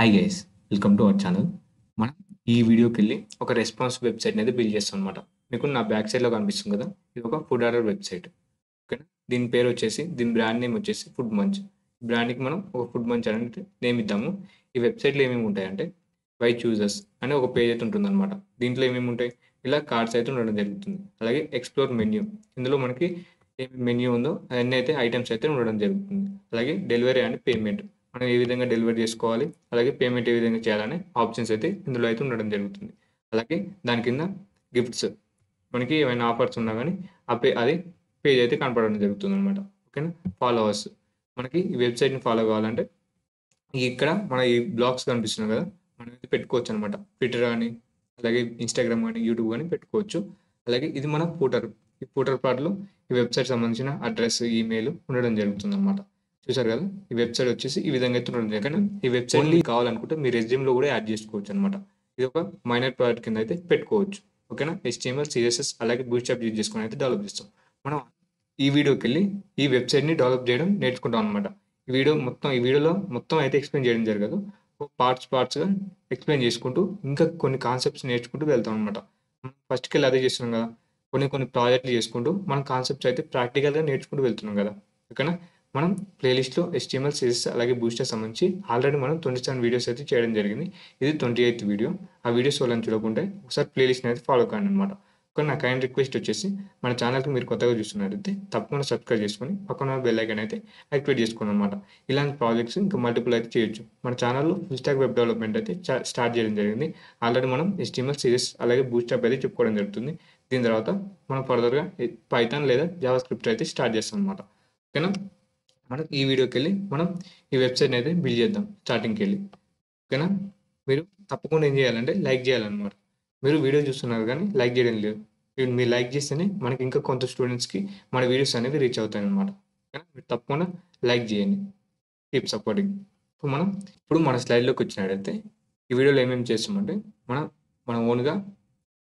Hi guys, welcome to our channel. మనం ఈ వీడియోకి వెళ్ళి ఒక రెస్పాన్స్ వెబ్సైట్ అనేది బిల్డ్ చేస్తాం అనమాట. మీకు నా బ్యాక్ సైడ్లో కనిపిస్తుంది కదా, ఇది ఒక ఫుడ్ ఆర్డర్ వెబ్సైట్. ఓకేనా, దీని పేరు వచ్చేసి, దీని బ్రాండ్ నేమ్ వచ్చేసి ఫుడ్ మంచ్. బ్రాండ్కి మనం ఒక ఫుడ్ మంచ్ అనేది నేమ్ ఇద్దాము. ఈ వెబ్సైట్లో ఏమేమి ఉంటాయంటే వై చూజర్స్ అనే ఒక పేజ్ అయితే ఉంటుందన్నమాట. దీంట్లో ఏమేమి ఉంటాయి, ఇలా కార్డ్స్ అయితే ఉండడం జరుగుతుంది. అలాగే ఎక్స్ప్లోర్ మెన్యూ, ఇందులో మనకి ఏమి మెన్యూ ఉందో అవన్నీ అయితే ఐటమ్స్ అయితే ఉండడం జరుగుతుంది. అలాగే డెలివరీ అండ్ పేమెంట్, మనం ఏ విధంగా డెలివరీ చేసుకోవాలి, అలాగే పేమెంట్ ఏ విధంగా చేయాలనే ఆప్షన్స్ అయితే ఇందులో అయితే ఉండడం జరుగుతుంది. అలాగే దాని కింద గిఫ్ట్స్, మనకి ఏమైనా ఆఫర్స్ ఉన్నా కానీ అది పేజ్ అయితే కనపడడం జరుగుతుంది అనమాట. ఓకేనా, ఫాలోవర్స్, మనకి ఈ వెబ్సైట్ని ఫాలో కావాలంటే ఇక్కడ మన ఈ బ్లాగ్స్ కనిపిస్తున్నాయి కదా, మనం ఇది పెట్టుకోవచ్చు అనమాట. ట్విట్టర్ కానీ, అలాగే ఇన్స్టాగ్రామ్ కానీ, యూట్యూబ్ కానీ పెట్టుకోవచ్చు. అలాగే ఇది మన ఫూటర్, ఈ ఫూటర్ పార్ట్లో ఈ వెబ్సైట్ సంబంధించిన అడ్రస్, ఈమెయిల్ ఉండడం జరుగుతుంది అనమాట. చూసారు కదా, ఈ వెబ్సైట్ వచ్చేసి ఈ విధంగా అయితే ఉండడం జరుగుతుంది. కానీ ఈ వెబ్సైట్ ఓన్లీ కావాలనుకుంటే మీ రెజ్యూమ్లో కూడా యాడ్ చేసుకోవచ్చు అనమాట. ఇది ఒక మైనర్ ప్రాజెక్ట్ కింద అయితే పెట్టుకోవచ్చు. ఓకేనా, HTML, CSS అలాగే బూట్స్ట్రాప్ యూజ్ చేసుకొని అయితే డెవలప్ చేస్తాం. మనం ఈ వీడియోకి వెళ్ళి ఈ వెబ్సైట్ని డెవలప్ చేయడం నేర్చుకుంటాం అనమాట. ఈ వీడియోలో మొత్తం అయితే ఎక్స్ప్లెయిన్ చేయడం జరగదు. పార్ట్స్గా ఎక్స్ప్లెయిన్ చేసుకుంటూ ఇంకా కొన్ని కాన్సెప్ట్స్ నేర్చుకుంటూ వెళ్తాం అనమాట. ఫస్ట్కి వెళ్ళి అదే చేస్తున్నాం కదా, కొన్ని ప్రాజెక్టులు చేసుకుంటూ మనం కాన్సెప్ట్స్ అయితే ప్రాక్టికల్గా నేర్చుకుంటూ వెళ్తున్నాం కదా. ఓకేనా, మనం ప్లేలిస్ట్లో HTML, CSS అలాగే బూస్టర్ సంబంధించి ఆల్రెడీ మనం 27 వీడియోస్ అయితే చేయడం జరిగింది. ఇది 28th వీడియో. ఆ వీడియోస్ వాళ్ళని చూడకుంటే ఒకసారి ప్లేలిస్ట్ని అయితే ఫాలో కాండి అనమాట. కానీ నా కైండ్ రిక్వెస్ట్ వచ్చేసి, మన ఛానల్కి మీరు కొత్తగా చూస్తున్నట్లయితే తప్పకుండా సబ్స్క్రైబ్ చేసుకొని పక్కన బెల్ ఐకాన్ అయితే యాక్టివేట్ చేసుకోండి అనమాట. ఇలాంటి ప్రాజెక్ట్స్ ఇంకా మల్టిపుల్ అయితే చేయొచ్చు. మన ఛానల్లో ఫుల్ స్టాక్ వెబ్ డెవలప్మెంట్ అయితే స్టార్ట్ చేయడం జరిగింది. ఆల్రెడీ మనం HTML, CSS అలాగే బూస్ట్రాప్ అయితే చెప్పుకోవడం జరుగుతుంది. దీని తర్వాత మనం ఫర్దర్గా పైథాన్ లేదా జావా స్క్రిప్ట్ అయితే స్టార్ట్ చేస్తాం అనమాట. ఓకేనా, మనం ఈ వీడియోకి వెళ్ళి మనం ఈ వెబ్సైట్ని అయితే బిల్డ్ చేద్దాం స్టార్టింగ్కి వెళ్ళి. ఓకేనా, మీరు తప్పకుండా ఏం చేయాలంటే లైక్ చేయాలన్నమాట. మీరు వీడియో చూస్తున్నారు కానీ లైక్ చేయడం లేదు. మీరు లైక్ చేస్తేనే మనకి ఇంకా కొంత స్టూడెంట్స్కి మన వీడియోస్ అనేవి రీచ్ అవుతాయి అనమాట. మీరు తప్పకుండా లైక్ చేయండి, కీప్ సపోర్టింగ్. ఇప్పుడు మన స్లైడ్లోకి వచ్చినట్టయితే ఈ వీడియోలో ఏమేమి చేస్తామంటే మనం మన ఓన్గా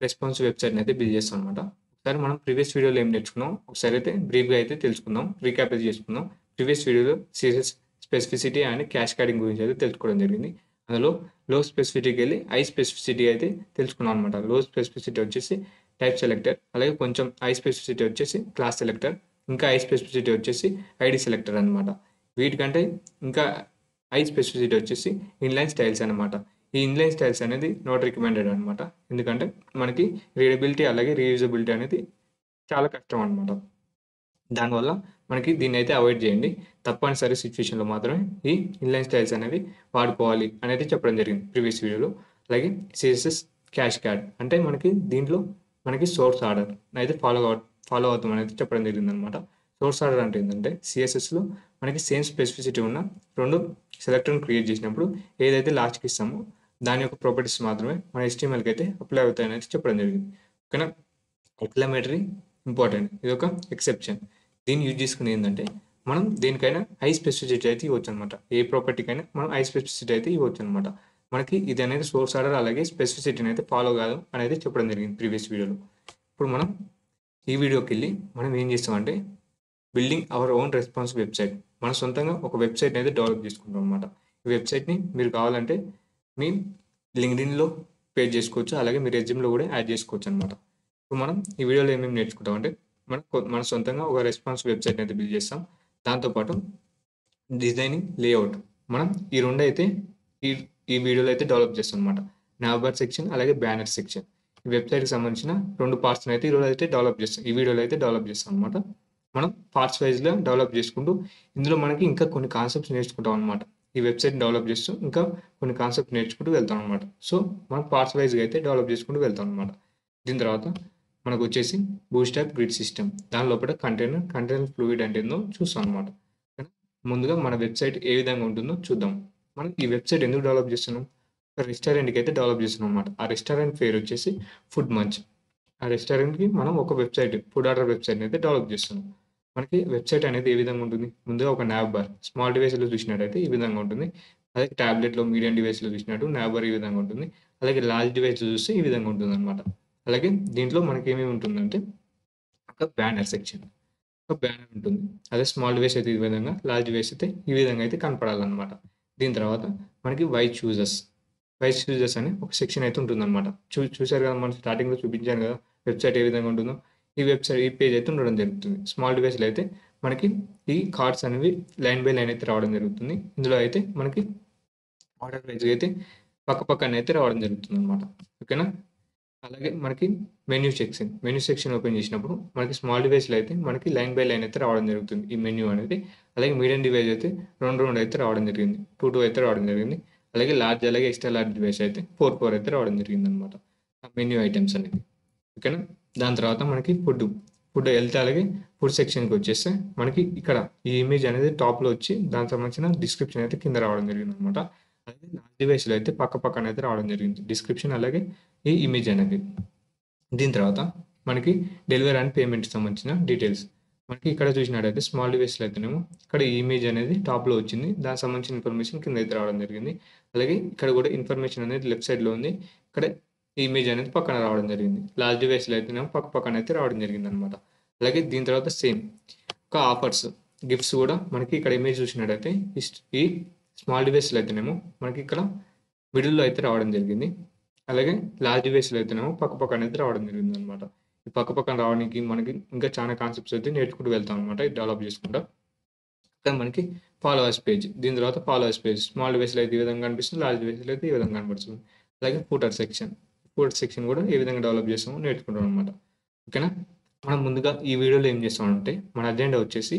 రెస్పాన్స్ వెబ్సైట్ని అయితే బిల్డ్ చేస్తాం అనమాట. ఒకసారి మనం ప్రీవియస్ వీడియోలో ఏం నేర్చుకున్నాం ఒకసారి అయితే బ్రీఫ్గా అయితే తెలుసుకుందాం, రీక్యాప్ అయితే చేసుకుందాం. ప్రీవియస్ వీడియోలో CSS స్పెసిఫిసిటీ అండ్ క్యాస్కేడింగ్ గురించి అయితే తెలుసుకోవడం జరిగింది. అందులో లో స్పెసిఫిసిటీకి వెళ్ళి హై స్పెసిఫిసిటీ అయితే తెలుసుకున్నాం అనమాట. లో స్పెసిఫిసిటీ వచ్చేసి టైప్ సెలెక్టర్, అలాగే కొంచెం హై స్పెసిఫిసిటీ వచ్చేసి క్లాస్ సెలెక్టర్, ఇంకా హై స్పెసిఫిసిటీ వచ్చేసి ID సెలెక్టర్ అనమాట. వీటికంటే ఇంకా హై స్పెసిఫిసిటీ వచ్చేసి ఇన్లైన్ స్టైల్స్ అనమాట. ఈ ఇన్లైన్ స్టైల్స్ అనేది నాట్ రికమెండెడ్ అనమాట. ఎందుకంటే మనకి రీడబిలిటీ అలాగే రీయూజబిలిటీ అనేది చాలా కష్టం అనమాట. దానివల్ల మనకి దీన్ని అయితే అవాయిడ్ చేయండి. తప్పనిసరి సిచ్యువేషన్లో మాత్రమే ఈ ఇన్లైన్ స్టైల్స్ అనేవి వాడుకోవాలి అనేది చెప్పడం జరిగింది ప్రీవియస్ వీడియోలో. అలాగే CSS క్యాస్కేడ్ అంటే మనకి దీంట్లో మనకి సోర్స్ ఆర్డర్ అయితే ఫాలో అవుతాం అనేది చెప్పడం జరిగింది అనమాట. సోర్స్ ఆర్డర్ అంటే ఏంటంటే CSSలో మనకి సేమ్ స్పెసిఫిసిటీ ఉన్న రెండు సెలెక్టర్ని క్రియేట్ చేసినప్పుడు ఏదైతే లాస్ట్కి ఇస్తామో దాని యొక్క ప్రాపర్టీస్ మాత్రమే మన HTMLకి అయితే అప్లై అవుతాయి అనేది చెప్పడం జరిగింది. ఓకేనా, ఎక్స్క్లమేటరీ ఇంపార్టెంట్, ఇది ఒక ఎక్సెప్షన్. దీన్ని యూజ్ చేసుకుని ఏంటంటే మనం దేనికైనా హై స్పెసిఫిసిటీ అయితే ఇవ్వచ్చు అనమాట. ఏ ప్రాపర్టీకైనా మనం హై స్పెసిఫిసిటీ అయితే ఇవ్వచ్చు అనమాట. మనకి ఇది అనేది సోర్స్ ఆర్డర్ అలాగే స్పెసిఫిసిటీని అయితే ఫాలో కాదు అనేది చెప్పడం జరిగింది ప్రీవియస్ వీడియోలో. ఇప్పుడు మనం ఈ వీడియోకి వెళ్ళి మనం ఏం చేస్తామంటే building our own response website, మన సొంతంగా ఒక వెబ్సైట్ అయితే డెవలప్ చేసుకుంటాం అనమాట. ఈ వెబ్సైట్ని మీరు కావాలంటే మీ లింక్డ్ఇన్లో పేజ్ చేసుకోవచ్చు, అలాగే మీ రెజ్యూమ్లో కూడా యాడ్ చేసుకోవచ్చు అనమాట. ఇప్పుడు మనం ఈ వీడియోలో ఏమేమి నేర్చుకుంటాం అంటే మన సొంతంగా ఒక రెస్పాన్స్ వెబ్సైట్ అయితే బిల్డ్ చేస్తాం. దాంతోపాటు డిజైనింగ్, లేఅవుట్, మనం ఈ రెండు అయితే ఈ ఈ వీడియోలో అయితే డెవలప్ చేస్తాం అనమాట. నావర్ సెక్షన్ అలాగే బ్యానర్ సెక్షన్, ఈ వెబ్సైట్కి సంబంధించిన రెండు పార్ట్స్ని అయితే ఈరోజు అయితే డెవలప్ చేస్తాం, ఈ వీడియోలో అయితే డెవలప్ చేస్తాం అనమాట. మనం పార్ట్స్ వైజ్గా డెవలప్ చేసుకుంటూ ఇందులో మనకి ఇంకా కొన్ని కాన్సెప్ట్స్ నేర్చుకుంటాం అనమాట. ఈ వెబ్సైట్ డెవలప్ చేస్తూ ఇంకా కొన్ని కాన్సెప్ట్ నేర్చుకుంటూ వెళ్తాం అనమాట. సో మనం పార్ట్స్ వైజ్గా అయితే డెవలప్ చేసుకుంటూ వెళ్తాం అనమాట. దీని తర్వాత మనకు వచ్చేసి బూట్స్ట్రాప్ గ్రిడ్ సిస్టమ్, దాని లోపల కంటైనర్ ఫ్లూయిడ్ అంటే ఏందో చూస్తాం అనమాట. ముందుగా మన వెబ్సైట్ ఏ విధంగా ఉంటుందో చూద్దాం. మనం ఈ వెబ్సైట్ ఎందుకు డెవలప్ చేస్తున్నాం, రెస్టారెంట్కి అయితే డెవలప్ చేస్తున్నాం అనమాట. ఆ రెస్టారెంట్ పేరు వచ్చేసి ఫుడ్ మంచ్. ఆ రెస్టారెంట్కి మనం ఒక వెబ్సైట్, ఫుడ్ ఆర్డర్ వెబ్సైట్ని అయితే డెవలప్ చేస్తున్నాం. మనకి వెబ్సైట్ అనేది ఏ విధంగా ఉంటుంది, ముందుగా ఒక నావ్ బార్, స్మాల్ డివైస్లో చూసినట్టయితే ఈ విధంగా ఉంటుంది. అలాగే ట్యాబ్లెట్లో, మీడియం డివైస్లో చూసినట్టు నావ్ బార్ ఈ విధంగా ఉంటుంది. అలాగే లార్జ్ డివైస్లో చూస్తే ఈ విధంగా ఉంటుంది అనమాట. అలాగే దీంట్లో మనకి ఏమేమి ఉంటుందంటే ఒక బ్యానర్ సెక్షన్, ఒక బ్యానర్ ఉంటుంది. అదే స్మాల్ డివైస్ అయితే ఈ విధంగా, లార్జ్ డివైస్ అయితే ఈ విధంగా అయితే కనపడాలన్నమాట. దీని తర్వాత మనకి వై చూజెస్ అని ఒక సెక్షన్ అయితే ఉంటుందన్నమాట. చూసారు కదా, మనం స్టార్టింగ్‌లో చూపించాను కదా వెబ్‌సైట్ ఏ విధంగా ఉంటుందో. ఈ పేజ్ అయితే ఉండడం జరుగుతుంది. స్మాల్ డివైస్‌లో అయితే మనకి ఈ కార్డ్స్ అనేవి లైన్ బై లైన్ అయితే రావడం జరుగుతుంది. ఇందులో అయితే మనకి ఆర్డర్ వైస్‌గా అయితే పక్కపక్కన అయితే రావడం జరుగుతుందన్నమాట. ఓకేనా? అలాగే మనకి మెన్యూ సెక్షన్ ఓపెన్ చేసినప్పుడు మనకి స్మాల్ డివైస్‌లో అయితే మనకి లైన్ బై లైన్ అయితే రావడం జరుగుతుంది ఈ మెన్యూ అనేది. అలాగే మీడియం డివైస్ అయితే 2 అయితే రావడం జరిగింది. 2 అయితే రావడం జరిగింది. అలాగే అలాగే ఎక్స్ట్రా లార్జ్ డివైస్ అయితే 4 అయితే రావడం జరిగిందనమాట. ఆ మెన్యూ ఐటెమ్స్ అనేది. ఓకేనా? దాని తర్వాత మనకి ఫుడ్ వెళ్తే అలాగే ఫుడ్ సెక్షన్‌కి వచ్చేస్తే మనకి ఇక్కడ ఈ ఇమేజ్ అనేది టాప్‌లో వచ్చి దానికి సంబంధించిన డిస్క్రిప్షన్ అయితే కింద రావడం జరిగిందనమాట. అలాగే లార్జ్ డివైస్‌లో అయితే పక్కన అయితే రావడం జరిగింది. డిస్క్రిప్షన్ అలాగే ఈ ఇమేజ్ అనేది. దీని తర్వాత మనకి డెలివరీ అండ్ పేమెంట్‌కి సంబంధించిన డీటెయిల్స్. మనకి ఇక్కడ చూసినట్టయితే స్మాల్ డివైస్‌లో అయితేనేమో ఇక్కడ ఈ ఇమేజ్ అనేది టాప్‌లో వచ్చింది. దానికి సంబంధించిన ఇన్ఫర్మేషన్ కింద అయితే రావడం జరిగింది. అలాగే ఇక్కడ కూడా ఇన్ఫర్మేషన్ అనేది లెఫ్ట్ సైడ్‌లో ఉంది. ఇక్కడ ఈ ఇమేజ్ అనేది పక్కన రావడం జరిగింది. లార్జ్ డివైస్‌లో అయితేనేమో పక్కన అయితే రావడం జరిగిందనమాట. అలాగే దీని తర్వాత సేమ్ ఒక ఆఫర్స్, గిఫ్ట్స్ కూడా మనకి ఇక్కడ ఇమేజ్ చూసినట్టయితే ఈ స్మాల్ డివైస్‌లో అయితేనేమో మనకి ఇక్కడ మిడిల్‌లో అయితే రావడం జరిగింది. అలాగే లార్జ్ డివైస్‌లో అయితేనేమో పక్కన అయితే రావడం జరిగిందనమాట. ఈ పక్కన రావడానికి మనకి ఇంకా చాలా కాన్సెప్ట్స్ అయితే నేర్చుకుంటూ వెళ్తాం అనమాట. ఇది డెవలప్ చేసుకుంటా. ఇక్కడ మనకి ఫాలోవర్స్ పేజ్. దీని తర్వాత ఫాలోవర్స్ పేజ్. స్మాల్ డివైస్‌లో అయితే ఈ విధంగా కనిపిస్తుంది. లార్జ్ డివైస్‌లో అయితే ఈ విధంగా కనబడుతుంది. అలాగే ఫూటర్ సెక్షన్ కూడా ఏ విధంగా డెవలప్ చేస్తామో నేర్చుకుంటాం అనమాట. ఓకేనా? మనం ముందుగా ఈ వీడియోలో ఏం చేస్తామంటే మన అజెండా వచ్చేసి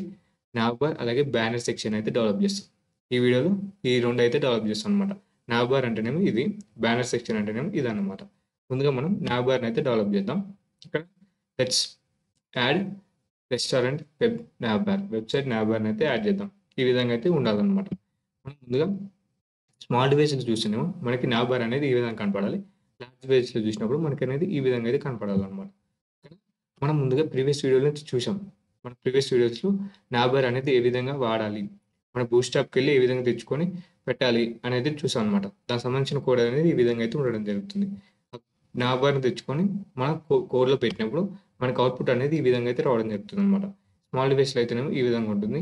నావ్‌బార్ అలాగే బ్యానర్ సెక్షన్ అయితే డెవలప్ చేస్తాం. ఈ వీడియోలో ఈ 2 అయితే డెవలప్ చేస్తాం అనమాట. నావ్‌బార్ అంటేనేమో ఇది, బ్యానర్ సెక్షన్ అంటేనేమో ఇదన్నమాట. ముందుగా మనం నావ్‌బార్‌ని అయితే డెవలప్ చేద్దాం. ఇక్కడ లెట్స్ యాడ్ రెస్టారెంట్ వెబ్‌సైట్ నావ్‌బార్‌ని అయితే యాడ్ చేద్దాం. ఈ విధంగా అయితే ఉండాలన్నమాట. మనం ముందుగా స్మాల్ డివైస్‌లో చూస్తేనేమో మనకి నావ్‌బార్ అనేది ఈ విధంగా కనపడాలి. లార్జ్ డివైస్‌లో చూసినప్పుడు మనకనేది ఈ విధంగా అయితే కనపడాలన్నమాట. ఓకేనా? మనం ముందుగా ప్రీవియస్ వీడియోలో చూసాం. మన ప్రీవియస్ వీడియోస్‌లో నావ్‌బార్ అనేది ఏ విధంగా వాడాలి, మన బూట్‌స్ట్రాప్‌కెళ్ళి ఏ విధంగా తెచ్చుకొని పెట్టాలి అనేది చూసాం అనమాట. దానికి సంబంధించిన కోడ్ అనేది ఈ విధంగా అయితే ఉండడం జరుగుతుంది. నావ్‌బార్‌ని తెచ్చుకొని మనం కోడ్‌లో పెట్టినప్పుడు మనకు అవుట్‌పుట్ అనేది ఈ విధంగా అయితే రావడం జరుగుతుందనమాట. స్మాల్ డివైస్‌లో అయితేనేమో ఈ విధంగా ఉంటుంది.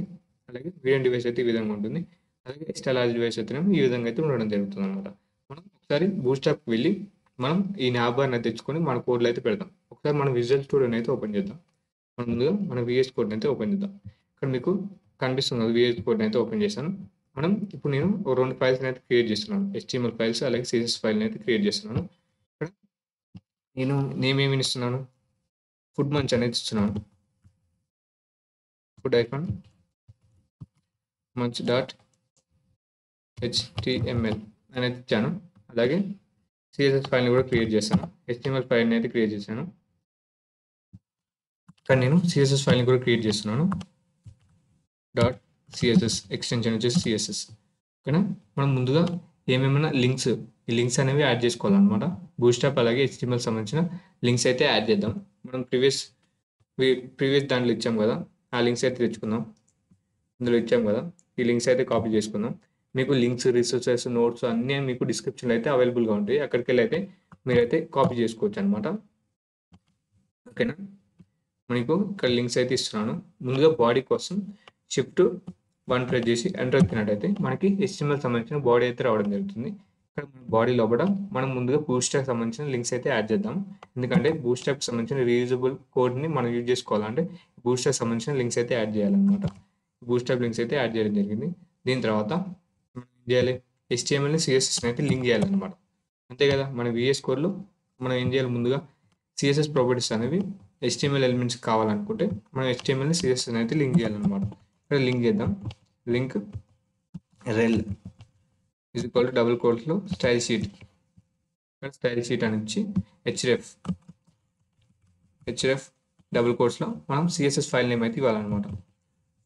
అలాగే మీడియం డివైస్ అయితే ఈ విధంగా ఉంటుంది. అలాగే ఎక్స్ట్రా లార్జ్ డివైస్ అయితేనేమో ఈ విధంగా అయితే ఉండడం జరుగుతుందనమాట. మనం ఒకసారి బూట్‌స్ట్రాప్‌కి వెళ్ళి మనం ఈ నావ్‌బార్‌ని తెచ్చుకొని మన కోడ్‌లో అయితే పెడదాం. ఒకసారి మనం విజువల్ స్టూడియోని అయితే ఓపెన్ చేద్దాం. మనం ముందుగా మన వీఎస్ కోడ్‌ని అయితే ఓపెన్ చేద్దాం. ఇక్కడ మీకు కనిపిస్తుంది కదా, వీఎస్ కోడ్‌ని అయితే ఓపెన్ చేశాను. ఇప్పుడు నేను ఓ 2 ఫైల్స్‌ని అయితే క్రియేట్ చేస్తున్నాను. హెచ్టీఎంఎల్ ఫైల్స్ అలాగే సీఎస్ఎస్ ఫైల్‌ని అయితే క్రియేట్ చేస్తున్నాను. ఇక్కడ నేను నేమ్ ఏమి ఇస్తున్నాను, ఫుడ్ మంచ్ అనేది ఇస్తున్నాను. ఫుడ్ ఐకాన్ మంచ్ డాట్ హెచ్టీఎంఎల్ అనేది ఇచ్చాను. అలాగే సిఎస్ఎస్ ఫైల్ని కూడా క్రియేట్ చేశాను. హెచ్టీఎంఎల్ ఫైల్ని అయితే క్రియేట్ చేశాను. ఇక్కడ నేను సిఎస్ఎస్ ఫైల్ని కూడా క్రియేట్ చేస్తున్నాను. డాట్ సిఎస్ఎస్ ఎక్స్టెన్షన్ వచ్చేసి సిఎస్ఎస్. ఓకేనా? మనం ముందుగా ఏమేమైనా ఈ లింక్స్ అనేవి యాడ్ చేసుకోవాలన్నమాట. బూట్‌స్ట్రాప్ అలాగే హెచ్టీఎంఎల్ సంబంధించిన లింక్స్ అయితే యాడ్ చేద్దాం. మనం ప్రీవియస్ దాంట్లో ఇచ్చాం కదా, ఆ లింక్స్ అయితే తెచ్చుకుందాం. ఇందులో ఇచ్చాం కదా, ఈ లింక్స్ అయితే కాపీ చేసుకుందాం. మీకు లింక్స్, రిసోర్సెస్, నోట్స్ అన్నీ మీకు డిస్క్రిప్షన్లో అయితే అవైలబుల్గా ఉంటాయి. అక్కడికి వెళ్ళి అయితే మీరైతే కాపీ చేసుకోవచ్చు అనమాట. ఓకేనా? మీకు ఇక్కడ లింక్స్ అయితే ఇస్తున్నాను. ముందుగా బాడీ కోసం Shift+1 ప్రెస్ చేసి ఎంటర్ వచ్చినట్టయితే మనకి HTML సంబంధించిన బాడీ అయితే రావడం జరుగుతుంది. ఇక్కడ బాడీ లోపల మనం ముందుగా బూట్‌స్ట్రాప్ సంబంధించిన లింక్స్ అయితే యాడ్ చేద్దాం. ఎందుకంటే బూట్‌స్ట్రాప్ సంబంధించిన రీయూజబుల్ కోడ్‌ని మనం యూజ్ చేసుకోవాలంటే బూట్‌స్ట్రాప్ సంబంధించిన లింక్స్ అయితే యాడ్ చేయాలన్నమాట. బూట్‌స్ట్రాప్ లింక్స్ అయితే యాడ్ చేయడం జరిగింది. దీని తర్వాత మనం ఏం చేయాలి, HTMLని CSSని అయితే లింక్ చేయాలన్నమాట. అంతే కదా, మన VS కోడ్లో మనం ఏం చేయాలి, ముందుగా CSS ప్రాపర్టీస్ అనేవి HTML ఎలిమెంట్స్ కావాలనుకుంటే మనం HTMLని CSS అయితే లింక్ చేయాలన్నమాట. ఇక్కడ లింక్ చేద్దాం. Link రెల్ double కోట్స్లో style sheet. ఇక్కడ స్టైల్ షీట్ అని ఇచ్చి హెచ్రెఫ్ డబుల్ కోట్స్లో మనం CSS ఫైల్ నేమ్ అయితే ఇవ్వాలన్నమాట.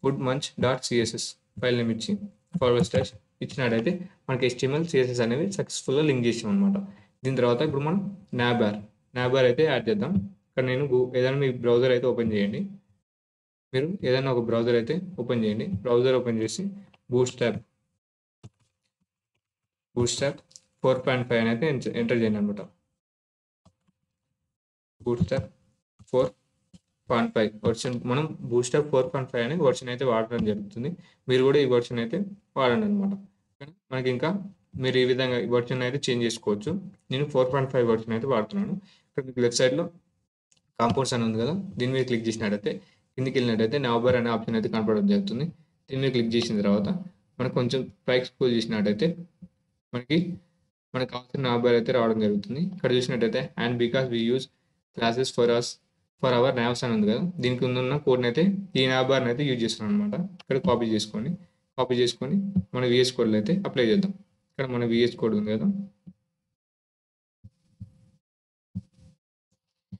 ఫుడ్ మంచ్ డాట్ సిఎస్ఎస్ ఫైల్ నేమ్ ఇచ్చి // ఇచ్చినట్టయితే మనకి HTML CSS అనేవి సక్సెస్ఫుల్గా లింక్ చేసాం అనమాట. దీని తర్వాత ఇప్పుడు మనం నావ్‌బార్ అయితే యాడ్ చేద్దాం. ఇక్కడ నేను ఏదైనా మీ బ్రౌజర్ అయితే ఓపెన్ చేయండి. మీరు ఏదైనా ఒక బ్రౌజర్ అయితే ఓపెన్ చేయండి. బ్రౌజర్ ఓపెన్ చేసి బూట్‌స్ట్రాప్ 4.5 అని అయితే ఎంటర్ చేయండి అనమాట. Bootstrap 4.5 version. మనం బూట్‌స్ట్రాప్ 4.5 అనే వర్షన్ అయితే వాడడం జరుగుతుంది. మీరు కూడా ఈ వర్షన్ అయితే వాడండి అనమాట. మనకి ఇంకా మీరు ఈ విధంగా వర్షన్ అయితే చేంజ్ చేసుకోవచ్చు. నేను 4.5 వర్షన్ అయితే వాడుతున్నాను. ఇక్కడ మీకు లెఫ్ట్ సైడ్‌లో కాంపౌండ్స్ అని ఉంది కదా! దీని మీద క్లిక్ చేసినట్టయితే కిందకెళ్ళినట్టయితే నవంబర్ అనే ఆప్షన్ అయితే కనపడడం జరుగుతుంది. దీని మీద క్లిక్ చేసిన తర్వాత మనకు కొంచెం పైకి స్క్రోల్ చేసినట్టయితే మనకి మనకు కావాల్సిన నవంబర్ అయితే రావడం జరుగుతుంది. ఇక్కడ చూసినట్టయితే and because we use classes for our navs అని ఉంది కదా! దీనికి ముందున్న కోడ్‌ని అయితే ఈ నవంబర్‌ని అయితే యూజ్ చేస్తున్నాం అనమాట. ఇక్కడ కాపీ చేసుకొని మన వీఎస్ కోడ్‌లో అయితే అప్లై చేద్దాం. ఇక్కడ మన వీఎస్ కోడ్ ఉంది కదా!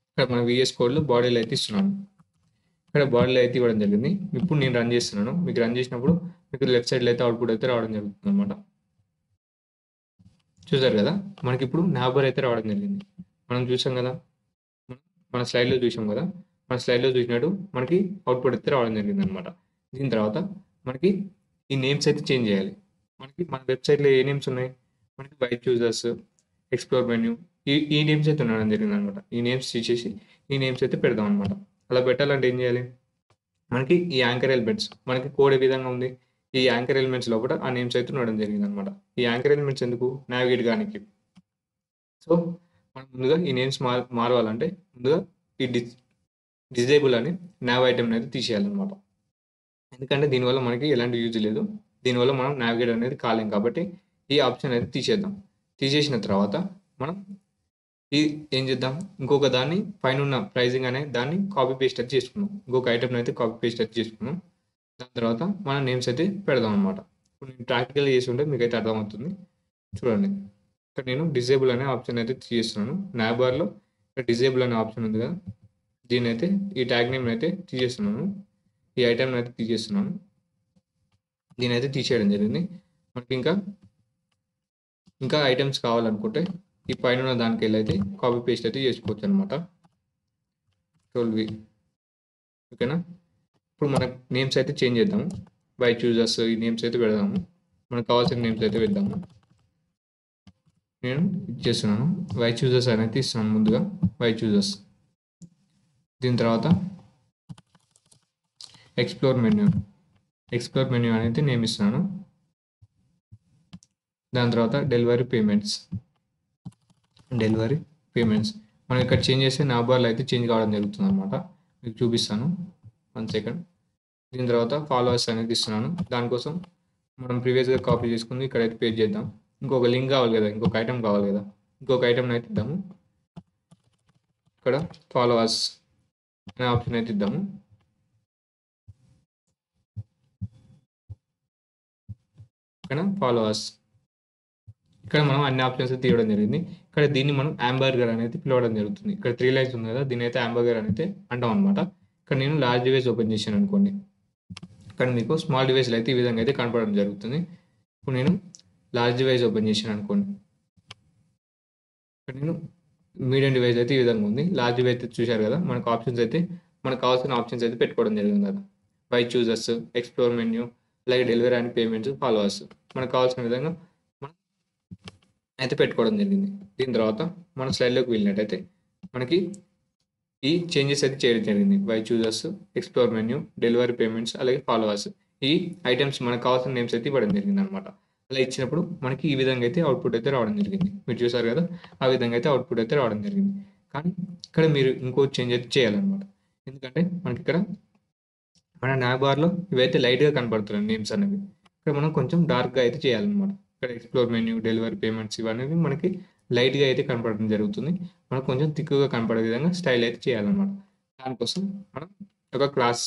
ఇక్కడ మన వీఎస్ కోడ్‌లో బాడీలో అయితే ఇస్తున్నాను. ఇక్కడ బాడీలో అయితే ఇవ్వడం జరిగింది. ఇప్పుడు నేను రన్ చేస్తున్నాను. మీకు రన్ చేసినప్పుడు మీకు లెఫ్ట్ సైడ్‌లో అయితే అవుట్‌పుట్ అయితే రావడం జరుగుతుందన్నమాట. చూసారు కదా! మనకిప్పుడు నవంబర్ అయితే రావడం జరిగింది. మనం చూసాం కదా! మన స్లైడ్‌లో చూసాం కదా! మన స్లైడ్‌లో చూసినట్టు మనకి అవుట్‌పుట్ అయితే రావడం జరిగిందన్నమాట. దీని తర్వాత మనకి ఈ నేమ్స్ అయితే చేంజ్ చేయాలి. మనకి మన వెబ్‌సైట్‌లో ఏ నేమ్స్ ఉన్నాయి? మనకి వై చూజర్స్, ఎక్స్‌ప్లోర్ మెన్యూ ఈ నేమ్స్ అయితే ఉండడం జరిగిందన్నమాట. ఈ నేమ్స్ తీసేసి ఈ నేమ్స్ అయితే పెడదాం అన్నమాట. అలా పెట్టాలంటే ఏం చేయాలి? మనకి ఈ యాంకర్ ఎలిమెంట్స్ మనకి కోడ్ ఏ విధంగా ఉంది? ఈ యాంకర్ ఎలిమెంట్స్ లోపల ఆ నేమ్స్ అయితే ఉండడం జరిగిందన్నమాట. ఈ యాంకర్ ఎలిమెంట్స్ ఎందుకు? నావిగేట్ గానికి. సో, మనం ముందుగా ఈ నేమ్స్ మారవాలంటే ముందుగా ఈ డిజేబుల్ అని నావ్ ఐటెంని అయితే తీసేయాలన్నమాట. ఎందుకంటే దీనివల్ల మనకి ఎలాంటి యూజ్ లేదు. దీనివల్ల మనం నావిగేట్ అనేది కాలేం కాబట్టి ఈ ఆప్షన్ అయితే తీసేద్దాం. తీసేసిన తర్వాత మనం ఏం చేద్దాం? ఇంకొక దాన్ని పైనున్న ప్రైజింగ్ అనే దాన్ని కాపీ పేస్ట్ అయితే చేసుకుందాం. ఇంకొక ఐటెంని అయితే కాపీ పేస్ట్ అయితే చేసుకుందాం. దాని తర్వాత మన నేమ్స్ అయితే పెడదాం అనమాట. ఇప్పుడు నేను ప్రాక్టికల్‌గా చేసి ఉంటే మీకైతే అర్థమవుతుంది. చూడండి. ఇక్కడ నేను డిజేబుల్ అనే ఆప్షన్ అయితే తీసేస్తున్నాను. నావ్ బార్‌లో ఇక్కడ డిజేబుల్ అనే ఆప్షన్ ఉంది కదా! దీన్నైతే ఈ ట్యాగ్ నేమ్‌ని అయితే తీసేస్తున్నాను. ఈ ఐటెంని అయితే తీసేస్తున్నాను. దీన్నైతే తీసేయడం జరిగింది. మనకి ఇంకా ఐటెమ్స్ కావాలనుకుంటే ఈ పైనున్న దానికెళ్ళి అయితే కాపీ పేస్ట్ అయితే చేసుకోవచ్చు అనమాట. కంట్రోల్-వి. ఓకేనా? ఇప్పుడు మన నేమ్స్ అయితే చేంజ్ చేద్దాము. బై చూజర్స్ ఈ నేమ్స్ అయితే పెడదాము. మనకు కావాల్సిన నేమ్స్ అయితే పెడదాము. నేను ఇచ్చేస్తున్నాను. వై చూజర్స్ అనేది ఇస్తున్నాను ముందుగా. Why choosers. దీని తర్వాత ఎక్స్‌ప్లోర్ మెన్యూ అనేది నేమ్ ఇస్తున్నాను. దాని తర్వాత డెలివరీ పేమెంట్స్. మనం ఇక్కడ చేంజ్ చేస్తే నా బార్లో అయితే చేంజ్ కావడం జరుగుతుంది అనమాట. మీకు చూపిస్తాను. 1 సెకండ్. దీని తర్వాత ఫాలోవర్స్ అనేది ఇస్తున్నాను. దానికోసం మనం ప్రీవియస్‌గా కాపీ చేసుకుంది ఇక్కడైతే పేస్ట్ చేద్దాం. ఇంకొక లింక్ కావాలి కదా! ఇంకొక ఐటెమ్ కావాలి కదా! ఇంకొక ఐటెమ్‌ని అయితే ఇద్దాము. ఇక్కడ ఫాలోవర్స్ అనే ఆప్షన్ అయితే ఇద్దాము. ఓకేనా? ఫాలోవర్స్. ఇక్కడ మనం అన్ని ఆప్షన్స్ అయితే ఇవ్వడం జరిగింది. ఇక్కడ దీన్ని మనం యాంబర్గర్ అనేది పిలవడం జరుగుతుంది. ఇక్కడ 3 లైన్స్ ఉంది కదా! దీన్ని అయితే యాంబర్గర్ అనేది అంటాం అనమాట. ఇక్కడ నేను లార్జ్ డివైస్ ఓపెన్ చేశాను అనుకోండి. ఇక్కడ మీకు స్మాల్ డివైస్‌లో అయితే ఈ విధంగా అయితే కనపడడం జరుగుతుంది. ఇప్పుడు నేను లార్జ్ డివైస్ ఓపెన్ చేశాను అనుకోండి. ఇక్కడ నేను మీడియం డివైస్ అయితే ఈ విధంగా ఉంది. లార్జ్ డివైస్ అయితే చూశారు కదా! మనకు కావాల్సిన ఆప్షన్స్ అయితే పెట్టుకోవడం జరిగింది కదా! బై చూజర్స్, ఎక్స్‌ప్లోర్ మెన్యూ, అలాగే డెలివరీ అండ్ పేమెంట్స్, ఫాలోవర్స్. మనకు కావాల్సిన విధంగా మనం అయితే పెట్టుకోవడం జరిగింది. దీని తర్వాత మన స్లైడ్‌లోకి వెళ్ళినట్టయితే మనకి ఈ చేంజెస్ అయితే చేయడం జరిగింది. By choosers, explore menu, delivery payments, అలాగే ఫాలోవర్స్. ఈ ఐటెమ్స్ మనకు కావాల్సిన నేమ్స్ అయితే ఇవ్వడం జరిగిందనమాట. అలా ఇచ్చినప్పుడు మనకి ఈ విధంగా అయితే అవుట్‌పుట్ అయితే రావడం జరిగింది. మీరు చూసారు కదా! ఆ విధంగా అయితే అవుట్‌పుట్ అయితే రావడం జరిగింది. కానీ ఇక్కడ మీరు ఇంకో చేంజ్ అయితే చేయాలన్నమాట. ఎందుకంటే మనకిక్కడ మన నావ్ బార్‌లో ఇవైతే లైట్‌గా కనపడుతున్నాయి నేమ్స్ అనేవి. ఇక్కడ మనం కొంచెం డార్క్‌గా అయితే చేయాలన్నమాట. ఇక్కడ ఎక్స్‌ప్లోర్ మెన్యూ, డెలివరీ పేమెంట్స్ ఇవనేవి మనకి లైట్‌గా అయితే కనపడడం జరుగుతుంది. మనకు కొంచెం థిక్‌గా కనపడే విధంగా స్టైల్ అయితే చేయాలన్నమాట. దానికోసం మనం ఒక క్లాస్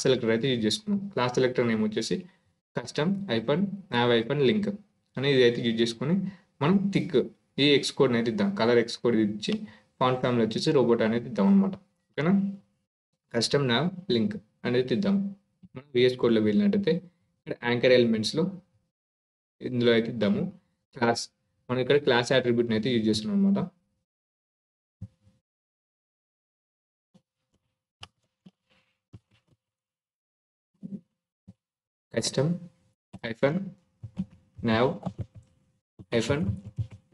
సెలెక్టర్ అయితే యూజ్ చేసుకున్నాం. క్లాస్ సెలెక్టర్ నేమ్ వచ్చేసి కస్టమ్ nav లింక్ అనేది అయితే యూజ్ చేసుకొని మనం థిక్ ఈ ఎక్స్ కోడ్‌ని అయితే ఇద్దాం. కలర్ ఎక్స్ కోడ్ ఇచ్చి ఫాంట్ ఫ్యామిలీ వచ్చేసి రోబోట్ అనేది ఇద్దాం అనమాట. ఓకేనా? కస్టమ్ nav లింక్ అనేది ఇద్దాం. మనం వీఎస్ కోడ్‌లోకి వెళ్ళినట్టయితే ఇక్కడ యాంకర్ ఎలిమెంట్స్‌లో ఇందులో అయితే ఇద్దాము. మనం ఇక్కడ క్లాస్ అట్రిబ్యూట్‌ని అయితే యూజ్ చేస్తున్నాం అనమాట. కస్టమ్ -nav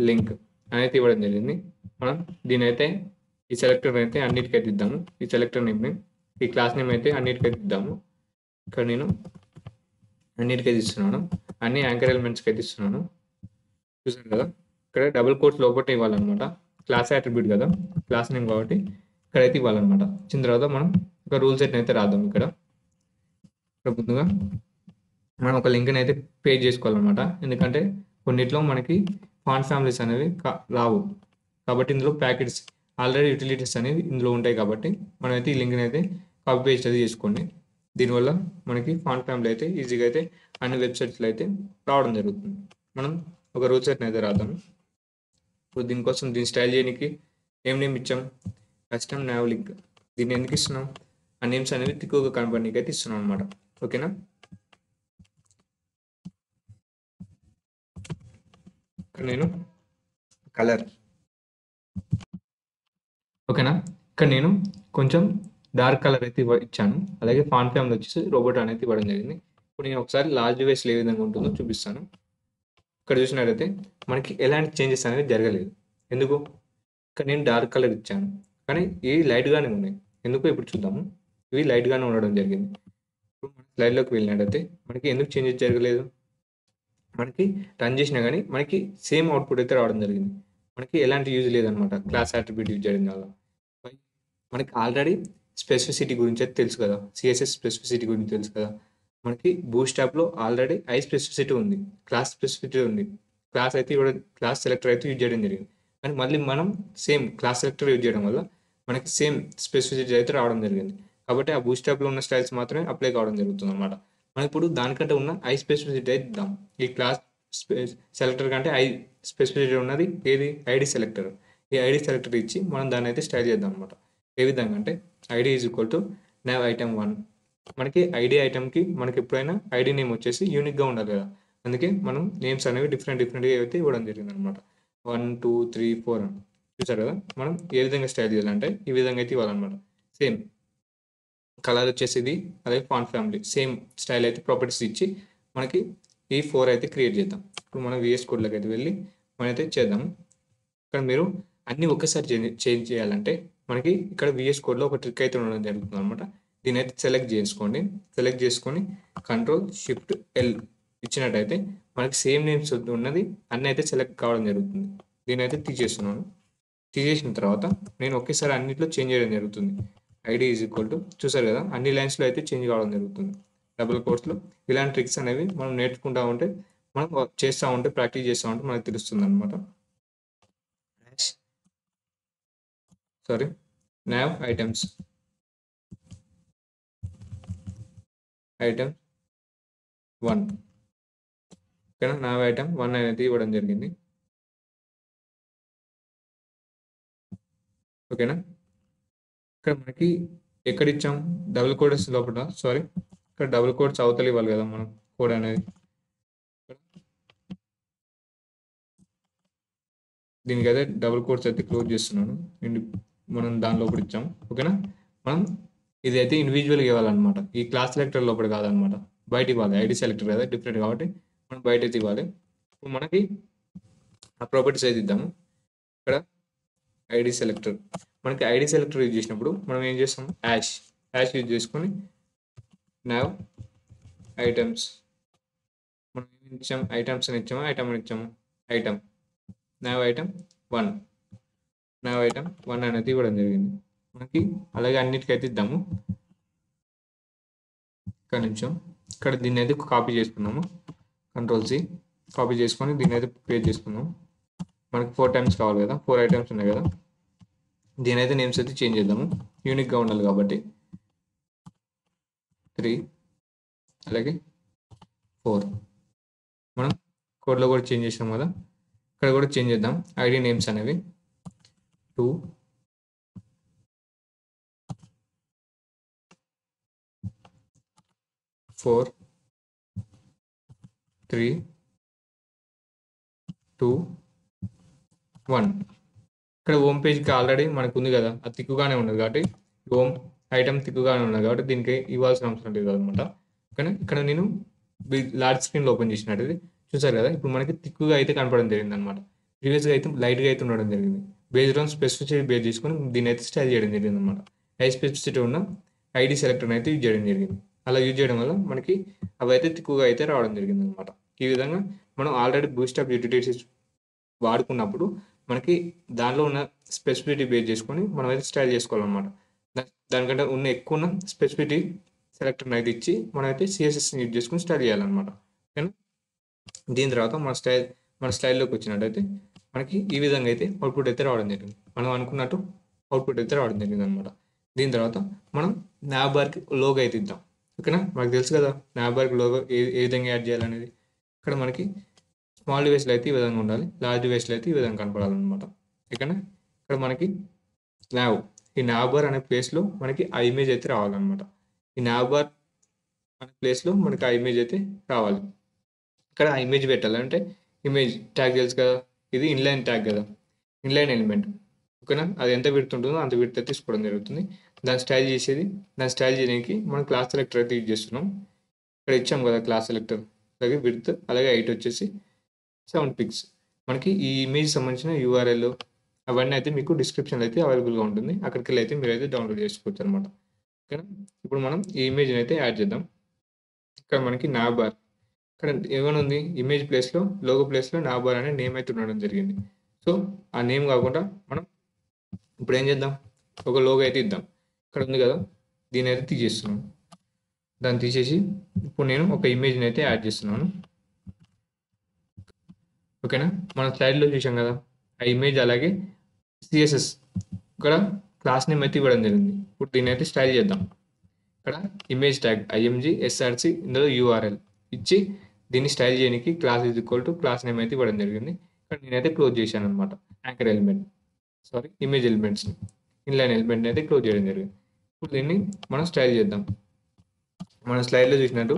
లింక్ అనేది ఇవ్వడం జరిగింది. మనం దీనైతే ఈ సెలెక్టర్ అయితే అన్నిటికైతే ఇద్దాము. ఈ సెలెక్టర్ నేమ్‌ని ఈ క్లాస్ నేమ్ అయితే అన్నిటికైతే ఇద్దాము. ఇక్కడ నేను అన్నిటికైతే ఇస్తున్నాను. అన్ని యాంకర్ ఎలిమెంట్స్కి అయితే ఇస్తున్నాను. చూసారు కదా, ఇక్కడ డబుల్ కోట్స్ లోపల ఇవ్వాలన్నమాట. క్లాస్ అట్రిబ్యూట్ కదా, క్లాస్ నేమ్ కాబట్టి ఇక్కడైతే ఇవ్వాలన్నమాట. ఇచ్చిన తర్వాత మనం ఒక రూల్ సెట్ అయితే రాద్దాం. ఇక్కడ ముందుగా మనం ఒక లింక్ని అయితే పేజ్ చేసుకోవాలన్నమాట. ఎందుకంటే కొన్నిట్లో మనకి ఫాంట్ ఫ్యామిలీస్ అనేవి రావు, కాబట్టి ఇందులో ప్యాకెట్స్ ఆల్రెడీ యూటిలిటీస్ అనేవి ఇందులో ఉంటాయి. కాబట్టి మనమైతే ఈ లింక్ని అయితే కాపీ పేస్ట్ అది చేసుకోండి. దీనివల్ల మనకి ఫాంట్ ఫ్యామిలీ అయితే ఈజీగా అయితే అన్ని వెబ్సైట్స్లో అయితే రావడం జరుగుతుంది. మనం ఒక రూల్ సెట్ని అయితే రాద్దాం. ఇప్పుడు దీనికోసం దీన్ని స్టైల్ చేయడానికి ఏం నేమ్ ఇచ్చాం, కస్టమ్ నావ్ లింక్. దీన్ని ఎందుకు ఇస్తున్నాం, ఆ నేమ్స్ అనేవి తిక్కువగా కనపడడానికి అయితే ఇస్తున్నాం అనమాట. ఓకేనా, ఇక్కడ నేను కలర్, ఓకేనా, ఇక్కడ నేను కొంచెం డార్క్ కలర్ అయితే ఇచ్చాను. అలాగే ఫాంట్ ఫ్యామిలీ వచ్చేసి రోబోట్ అనేది ఇవ్వడం జరిగింది. ఇప్పుడు నేను ఒకసారి లార్జ్ డివైస్లో ఏ విధంగా ఉంటుందో చూపిస్తాను. ఇక్కడ చూసినట్లయితే మనకి ఎలాంటి చేంజెస్ అనేవి జరగలేదు. ఎందుకు, ఇక్కడ నేను డార్క్ కలర్ ఇచ్చాను కానీ ఇవి లైట్గానే ఉన్నాయి. ఎందుకు ఇప్పుడు చూద్దాము. ఇవి లైట్గానే ఉండడం జరిగింది. ఇప్పుడు మన స్లైడ్లోకి వెళ్ళినట్టయితే మనకి ఎందుకు చేంజెస్ జరగలేదు, మనకి రన్ చేసినా కానీ మనకి సేమ్ అవుట్పుట్ అయితే రావడం జరిగింది. మనకి ఎలాంటి యూజ్ లేదనమాట క్లాస్ అట్రిబ్యూట్ యూజ్ చేయడం వల్ల. మనకి ఆల్రెడీ స్పెసిఫిసిటీ గురించి అయితే తెలుసు కదా, సిఎస్ఎస్ స్పెసిఫిసిటీ గురించి తెలుసు కదా. మనకి బూస్ట్ యాప్లో ఆల్రెడీ ఐ స్పెసిఫిసిటీ ఉంది, క్లాస్ స్పెసిఫిసిటీ ఉంది. క్లాస్ అయితే ఇవ్వడం, క్లాస్ సెలెక్టర్ అయితే యూజ్ చేయడం జరిగింది. కానీ మళ్ళీ మనం సేమ్ క్లాస్ సెలెక్టర్ యూజ్ చేయడం వల్ల మనకి సేమ్ స్పెసిఫిసిటీ అయితే రావడం జరిగింది. కాబట్టి ఆ బూస్ట్ యాప్లో ఉన్న స్టైల్స్ మాత్రమే అప్లై కావడం జరుగుతుంది అనమాట. మనం ఇప్పుడు దానికంటే ఉన్న ఐ స్పెసిఫిసిటీ అయితే ఇద్దాం. ఈ క్లాస్ సెలెక్టర్ కంటే ఐ స్పెసిఫిసిటీ ఉన్నది ఏది, ఐడి సెలెక్టర్. ఈ ఐడి సెలెక్టర్ ఇచ్చి మనం దాన్ని అయితే స్టైల్ చేద్దాం అనమాట. ఏ విధంగా అంటే ID is equal to nav item 1. మనకి ఐడి ఐటమ్కి మనకి ఎప్పుడైనా ఐడి నేమ్ వచ్చేసి యూనిక్గా ఉండాలి కదా, అందుకే మనం నేమ్స్ అనేవి డిఫరెంట్గా అయితే ఇవ్వడం జరిగింది అనమాట. 1 2 3 4 అని చూసారు కదా. మనం ఏ విధంగా స్టైల్ చేయాలంటే ఈ విధంగా అయితే ఇవ్వాలన్నమాట. సేమ్ కలర్ వచ్చేసి ఇది, అలాగే ఫాంట్ ఫ్యామిలీ సేమ్ స్టైల్ అయితే ప్రాపర్టీస్ ఇచ్చి మనకి ఈ 4 అయితే క్రియేట్ చేద్దాం. ఇప్పుడు మనం విఎస్ కోడ్లోకి అయితే వెళ్ళి మనం అయితే చేద్దాము. ఇక్కడ మీరు అన్నీ ఒకేసారి చేంజ్ చేయాలంటే మనకి ఇక్కడ విఎస్ కోడ్లో ఒక ట్రిక్ అయితే ఉండడం జరుగుతుంది అనమాట. దీని అయితే సెలెక్ట్ చేసుకోండి. సెలెక్ట్ చేసుకొని Ctrl+Shift+L ఇచ్చినట్టయితే మనకి సేమ్ నేమ్స్ ఉన్నది అన్నీ అయితే సెలెక్ట్ కావడం జరుగుతుంది. దీని అయితే తీసేస్తున్నాను. తీసేసిన తర్వాత నేను ఒకేసారి అన్నింటిలో చేంజ్ చేయడం జరుగుతుంది. ఐడి ఈజ్ ఈక్వల్ టు చూసారు కదా, అన్ని లైన్స్లో అయితే చేంజ్ కావడం జరుగుతుంది. డబుల్ కోట్స్లో ఇలాంటి ట్రిక్స్ అనేవి మనం నేర్చుకుంటూ ఉంటే, మనం చేస్తూ ఉంటే, ప్రాక్టీస్ చేస్తూ ఉంటే మనకు తెలుస్తుంది అనమాట. nav items item 1. ఓకేనా, nav item 1 అనేది ఇవ్వడం జరిగింది. ఓకేనా, ఇక్కడ మనకి ఎక్కడ ఇచ్చాం, డబుల్ కోడ్స్ లోపల, సారీ ఇక్కడ డబుల్ కోడ్స్ అవతల ఇవ్వాలి కదా మనం కోడ్ అనేది. దీనికైతే డబుల్ కోడ్స్ అయితే క్లోజ్ చేస్తున్నాను. మనం దాని లోపల ఇచ్చాం. ఓకేనా, మనం ఇది అయితే ఇండివిజువల్గా ఇవ్వాలన్నమాట. ఈ క్లాస్ సెలెక్టర్ లోపల కాదనమాట, బయట ఇవ్వాలి. ఐడి సెలెక్టర్ కదా డిఫరెంట్ కాబట్టి మనం బయట అయితే ఇవ్వాలి. ఇప్పుడు మనకి ఆ ప్రాపర్టీస్ అయితే ఇద్దాము. ఇక్కడ ఐడి సెలెక్టర్, మనకి ఐడి సెలెక్టర్ యూజ్ చేసినప్పుడు మనం ఏం చేస్తాం, యాష్ యూజ్ చేసుకొని nav items, మనం ఏమి ఇచ్చాము, ఐటమ్స్ అని ఇచ్చాము, ఐటమ్ అని ఇచ్చాము, ఐటమ్ nav item 1 అనేది ఇవ్వడం జరిగింది మనకి. అలాగే అన్నిటికైతే ఇద్దాము. ఇక్కడ నిమిషం, ఇక్కడ దీన్ని అయితే కాపీ చేసుకున్నాము. Ctrl+C కాపీ చేసుకొని దీన్ని అయితే పేస్ట్ చేసుకున్నాము. మనకి 4 టైమ్స్ కావాలి కదా, 4 ఐటమ్స్ ఉన్నాయి కదా. దీని అయితే నేమ్స్ అయితే చేంజ్ చేద్దాము, యూనిక్గా ఉండాలి కాబట్టి. 3 అలాగే 4 మనం కోడ్లో కూడా చేంజ్ చేసాం కదా, ఇక్కడ కూడా చేంజ్ చేద్దాం. ఐడి నేమ్స్ అనేవి 2 4 3 2 1. ఇక్కడ హోమ్ పేజ్కి ఆల్రెడీ మనకు ఉంది కదా, అది తిక్కుగానే ఉన్నది కాబట్టి హోమ్ ఐటమ్ తిక్కుగానే ఉన్నది కాబట్టి దీనికి ఇవ్వాల్సిన అవసరం లేదు అనమాట. కానీ ఇక్కడ నేను లార్జ్ స్క్రీన్లో ఓపెన్ చేసినట్టు చూసారు కదా, ఇప్పుడు మనకి తిక్కుగా అయితే కనపడడం జరిగింది అనమాట. ప్రీవియస్గా అయితే లైట్గా అయితే ఉండడం జరిగింది. బేస్డ్ ఆన్ స్పెసిఫిసిటీ బేస్ చేసుకొని దీన్ని అయితే స్టైల్ చేయడం జరిగింది అనమాట. ఐ స్పెసిఫిసిటీ ఉన్న ఐడి సెలెక్టర్ అయితే యూజ్ చేయడం జరిగింది. అలా యూజ్ చేయడం వల్ల మనకి అవి అయితే తిక్కుగా అయితే రావడం జరిగింది అనమాట. ఈ విధంగా మనం ఆల్రెడీ బూస్టప్ యూటిలిటీస్ వాడుకున్నప్పుడు మనకి దానిలో ఉన్న స్పెసిఫిసిటీ బేస్ చేసుకొని మనం అయితే స్టైల్ చేసుకోవాలన్నమాట. దానికంటే ఉన్న ఎక్కువ ఉన్న స్పెసిఫిసిటీ సెలెక్టర్ని అయితే ఇచ్చి మనం అయితే సిఎస్ఎస్ని యూజ్ చేసుకొని స్టైల్ చేయాలన్నమాట. ఓకేనా. దీని తర్వాత మన స్టైల్లోకి వచ్చినట్టయితే మనకి ఈ విధంగా అయితే అవుట్పుట్ అయితే రావడం జరిగింది. మనం అనుకున్నట్టు అవుట్పుట్ అయితే రావడం జరిగింది అనమాట. దీని తర్వాత మనం నావ్ బార్కి లోగో అయితే ఇద్దాం. ఓకేనా. మనకు తెలుసు కదా నావ్ బార్కి లోగో ఏ విధంగా యాడ్ చేయాలనేది. ఇక్కడ మనకి స్మాల్ డివైస్లో అయితే ఈ విధంగా ఉండాలి, లార్జ్ డివైస్లో అయితే ఈ విధంగా కనపడాలన్నమాట. ఓకేనా. ఇక్కడ మనకి నావ్ ఈ నావ్ బార్ అనే ప్లేస్లో మనకి ఆ ఇమేజ్ అయితే రావాలన్నమాట. ఈ నావ్ బార్ అనే ప్లేస్లో మనకి ఆ ఇమేజ్ అయితే రావాలి. ఇక్కడ ఆ ఇమేజ్ పెట్టాలంటే ఇమేజ్ ట్యాగ్ తెలుసు కదా, ఇది ఇన్లైన్ ట్యాగ్ కదా, ఇన్లైన్ ఎలిమెంట్. ఓకేనా. అది ఎంత విడ్త్ ఉంటుందో అంత విడ్త్ అయితే తీసుకోవడం జరుగుతుంది. దాన్ని స్టైల్ చేయడానికి మనం క్లాస్ సెలెక్టర్ అయితే యూజ్ చేస్తున్నాం. ఇక్కడ ఇచ్చాం కదా క్లాస్ సెలెక్టర్, అలాగే విడ్త్ అలాగే హైట్ వచ్చేసి 7 పిక్స్. మనకి ఈ ఇమేజ్ సంబంధించిన యూఆర్ఎల్ అవన్నీ అయితే మీకు డిస్క్రిప్షన్లో అయితే అవైలబుల్గా ఉంటుంది. అక్కడికి వెళ్ళి అయితే మీరు అయితే డౌన్లోడ్ చేసుకోవచ్చు అనమాట. ఓకేనా. ఇప్పుడు మనం ఈ ఇమేజ్ని అయితే యాడ్ చేద్దాం. ఇక్కడ మనకి నావ్ బార్ ఇక్కడ ఏమైనా ఉంది, ఇమేజ్ ప్లేస్లో లోగో ప్లేస్లో నావ్ బార్ అనే నేమ్ అయితే ఉండడం జరిగింది. సో ఆ నేమ్ కాకుండా మనం ఇప్పుడు ఏం చేద్దాం, ఒక లోగో అయితే ఇద్దాం. ఇక్కడ ఉంది కదా, దీని అయితే తీసేస్తున్నాను. దాన్ని తీసేసి ఇప్పుడు నేను ఒక ఇమేజ్ని అయితే యాడ్ చేస్తున్నాను. ఓకేనా. మన స్లైడ్లో చూసాం కదా ఆ ఇమేజ్, అలాగే సిఎస్ఎస్ ఇక్కడ క్లాస్ నేమ్ అయితే ఇవ్వడం జరిగింది. ఇప్పుడు దీన్ని అయితే స్టైల్ చేద్దాం. ఇక్కడ ఇమేజ్ ట్యాగ్ ఐఎంజీ ఎస్ఆర్సి ఇందులో యూఆర్ఎల్ ఇచ్చి దీన్ని స్టైల్ చేయడానికి class is equal to class name అయితే ఇవ్వడం జరిగింది. ఇక్కడ నేనైతే క్లోజ్ చేశాను అనమాట. యాంకర్ ఎలిమెంట్ ఇమేజ్ ఎలిమెంట్స్ని, ఇన్లైన్ ఎలిమెంట్ని అయితే క్లోజ్ చేయడం జరిగింది. ఇప్పుడు దీన్ని మనం స్టైల్ చేద్దాం. మన స్లైడ్లో చూసినట్టు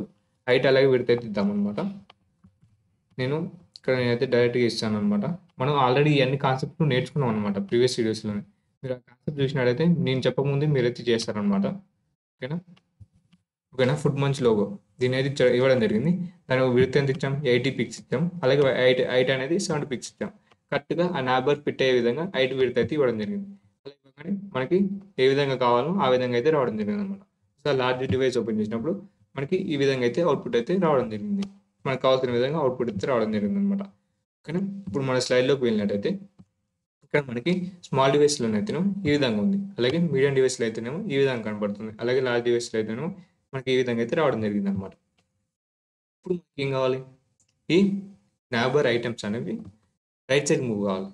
హైట్ అలాగే విడ్త్ అయితే ఇద్దాం అనమాట. నేనైతే డైరెక్ట్గా ఇస్తాను అనమాట. మనం ఆల్రెడీ ఇవన్నీ కాన్సెప్ట్ నేర్చుకున్నాం అనమాట ప్రీవియస్ వీడియోస్లోనే. మీరు ఆ కాన్సెప్ట్ చూసినట్టయితే నేను చెప్పకముందే మీరైతే చేస్తారనమాట. ఓకేనా. ఫుడ్ మంచ్ లోగో దీని అయితే ఇవ్వడం జరిగింది. దాని విడ్త్ ఎంత ఇచ్చాం, 80 పిక్స్ ఇచ్చాం, అలాగే హైట్ అనేది 70 పిక్స్ ఇచ్చాం. కరెక్ట్గా ఆ నాబర్ ఫిట్ అయ్యే విధంగా హైట్ విడ్త్ అయితే ఇవ్వడం జరిగింది. అలాగే మనకి ఏ విధంగా కావాలో ఆ విధంగా అయితే రావడం జరిగింది అనమాట. సో లార్జ్ డివైస్ ఓపెన్ చేసినప్పుడు మనకి ఈ విధంగా అయితే అవుట్పుట్ అయితే రావడం జరిగింది. మనకు కావాల్సిన విధంగా అవుట్పుట్ అయితే రావడం జరిగింది అనమాట. ఓకేనా. ఇప్పుడు మన స్లైడ్లోకి వెళ్ళినట్టయితే ఇక్కడ మనకి స్మాల్ డివైస్లోనైతేనేమో ఈ విధంగా ఉంది, అలాగే మీడియం డివైస్లో అయితేనేమో ఈ విధంగా కనబడుతుంది, అలాగే లార్జ్ డివైస్లో అయితేనేమో మనకి ఈ విధంగా అయితే రావడం జరిగింది అనమాట. ఇప్పుడు మనకి ఏం కావాలి, ఈ నాబర్ ఐటమ్స్ అనేవి రైట్ సైడ్ మూవ్ కావాలి.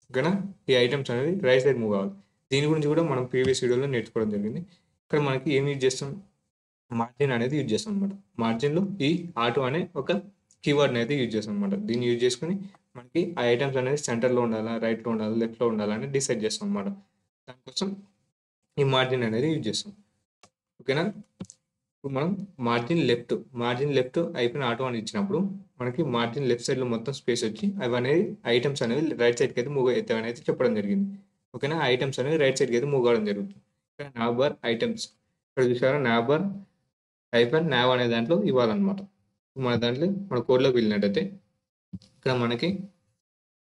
ఓకేనా. ఈ ఐటమ్స్ అనేవి రైట్ సైడ్ మూవ్ కావాలి. దీని గురించి కూడా మనం ప్రీవియస్ వీడియోలో నేర్చుకోవడం జరిగింది. ఇక్కడ మనకి ఏం యూజ్ చేస్తాం, మార్జిన్ అనేది యూజ్ చేస్తాం అనమాట. మార్జిన్లో ఈ ఆటో అనే ఒక కీవర్డ్ని అయితే యూజ్ చేస్తాం అనమాట. దీన్ని యూజ్ చేసుకుని మనకి ఆ ఐటమ్స్ అనేది సెంటర్లో ఉండాలా, రైట్లో ఉండాలా, లెఫ్ట్లో ఉండాలా అని డిసైడ్ చేస్తాం అనమాట. దానికోసం ఈ మార్జిన్ అనేది యూజ్ చేస్తాం. ఓకేనా. ఇప్పుడు మనం మార్జిన్ లెఫ్ట్ అయిపోయిన ఆటో అని ఇచ్చినప్పుడు మనకి మార్జిన్ లెఫ్ట్ సైడ్లో మొత్తం స్పేస్ వచ్చి అవి అనేది ఐటమ్స్ అనేవి రైట్ సైడ్కి అయితే మూవ్ అవుతాయి అనేది చెప్పడం జరిగింది. ఓకేనా. ఐటమ్స్ అనేవి రైట్ సైడ్కి అయితే మూవ్ కావడం జరుగుతుంది. ఇక్కడ నాబర్ ఐటమ్స్ ఇక్కడ చూసారా, నాబర్ హైఫన్ నావ్ అనే దాంట్లో ఇవ్వాలన్నమాట. మన కోడ్లోకి వెళ్ళినట్టయితే ఇక్కడ మనకి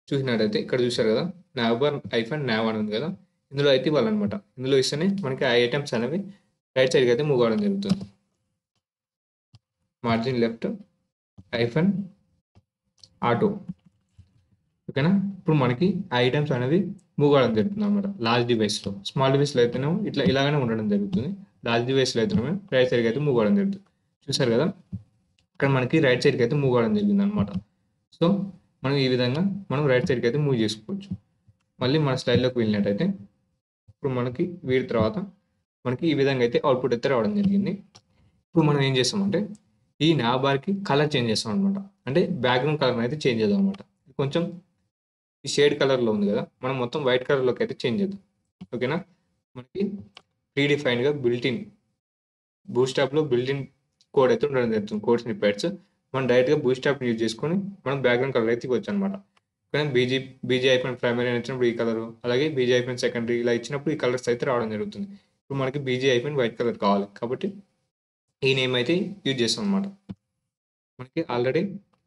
చూసినట్టయితే ఇక్కడ చూసారు కదా, నాబర్ హైఫన్ నావ్ అని ఉంది కదా, ఇందులో అయితే ఇవ్వాలన్నమాట. ఇందులో ఇస్తేనే మనకి ఆ ఐటమ్స్ అనేవి రైట్ సైడ్కి అయితే మూవ్ కావడం జరుగుతుంది. Margin left hyphen auto. ఓకేనా. ఇప్పుడు మనకి ఆ ఐటమ్స్ అనేవి మూవ్ కావడం జరుగుతుంది అనమాట లార్జ్ డివైస్లో. స్మాల్ డివైస్లో అయితేనేమో ఇలాగనే ఉండడం జరుగుతుంది. లార్జ్ డివైస్లో అయితేనేమో రైట్ సైడ్కి అయితే మూవ్ కావడం జరుగుతుంది. చూసారు కదా, ఇక్కడ మనకి రైట్ సైడ్కి అయితే మూవ్ కావడం జరిగింది అనమాట. సో మనం ఈ విధంగా మనం రైట్ సైడ్కి అయితే మూవ్ చేసుకోవచ్చు. మళ్ళీ మన స్టైల్లోకి వెళ్ళినట్టయితే ఇప్పుడు మనకి వీడి తర్వాత మనకి ఈ విధంగా అయితే అవుట్పుట్ అయితే రావడం జరిగింది. ఇప్పుడు మనం ఏం చేస్తామంటే ఈ నావ్ బార్కి కలర్ చేంజ్ చేస్తాం అనమాట. అంటే బ్యాక్గ్రౌండ్ కలర్ అయితే చేంజ్ చేద్దాం అనమాట. కొంచెం ఈ షేడ్ కలర్లో ఉంది కదా, మనం మొత్తం వైట్ కలర్లోకి అయితే చేంజ్ చేద్దాం. ఓకేనా. మనకి ప్రీడిఫైన్డ్గా బిల్టిన్ బూస్టాప్లో బిల్టిన్ కోడ్ అయితే ఉండడం జరుగుతుంది, కోడ్ స్నిప్పెట్స్. మనం డైరెక్ట్గా బూస్టాప్ని యూజ్ చేసుకొని మనం బ్యాక్గ్రౌండ్ కలర్ అయితే ఇవ్వచ్చు అనమాట. కానీ బీజీ అయిపోయిన ప్రైమరీ అని ఇచ్చినప్పుడు ఈ కలర్, అలాగే బీజీ అయిపోయిన సెకండరీ ఇలా ఇచ్చినప్పుడు ఈ కలర్స్ అయితే రావడం జరుగుతుంది. ఇప్పుడు మనకి బీజీ అయిపోయిన వైట్ కలర్ కావాలి కాబట్టి ఈ నేమ్ అయితే యూజ్ చేస్తాం అనమాట.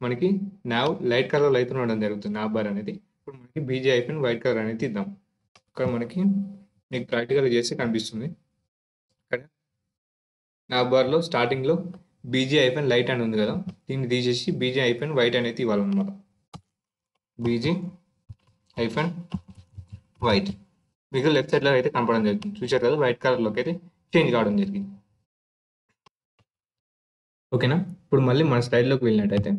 మనకి నావ్ లైట్ కలర్లో అయితే ఉండడం జరుగుతుంది నావ్ బార్ అనేది. ఇప్పుడు మనకి బీజీ అయిపోయిన వైట్ కలర్ అనేది ఇద్దాం. ఇక్కడ మనకి మీకు ప్రాక్టికల్ చేస్తే కనిపిస్తుంది. ఇక్కడ నావ్ బార్లో స్టార్టింగ్లో బీజీ ఐఫన్ లైట్ అని ఉంది కదా, దీన్ని తీసేసి బీజీ ఐఫన్ వైట్ అనేది ఇవ్వాలన్నమాట. బీజీ ఐఫన్ వైట్ మీకు లెఫ్ట్ సైడ్లో అయితే కనపడడం జరుగుతుంది. చూశారు కదా, వైట్ కలర్లోకి అయితే చేంజ్ కావడం జరిగింది. ఓకేనా. ఇప్పుడు మళ్ళీ మన స్లైడ్లోకి వెళ్ళినట్టయితే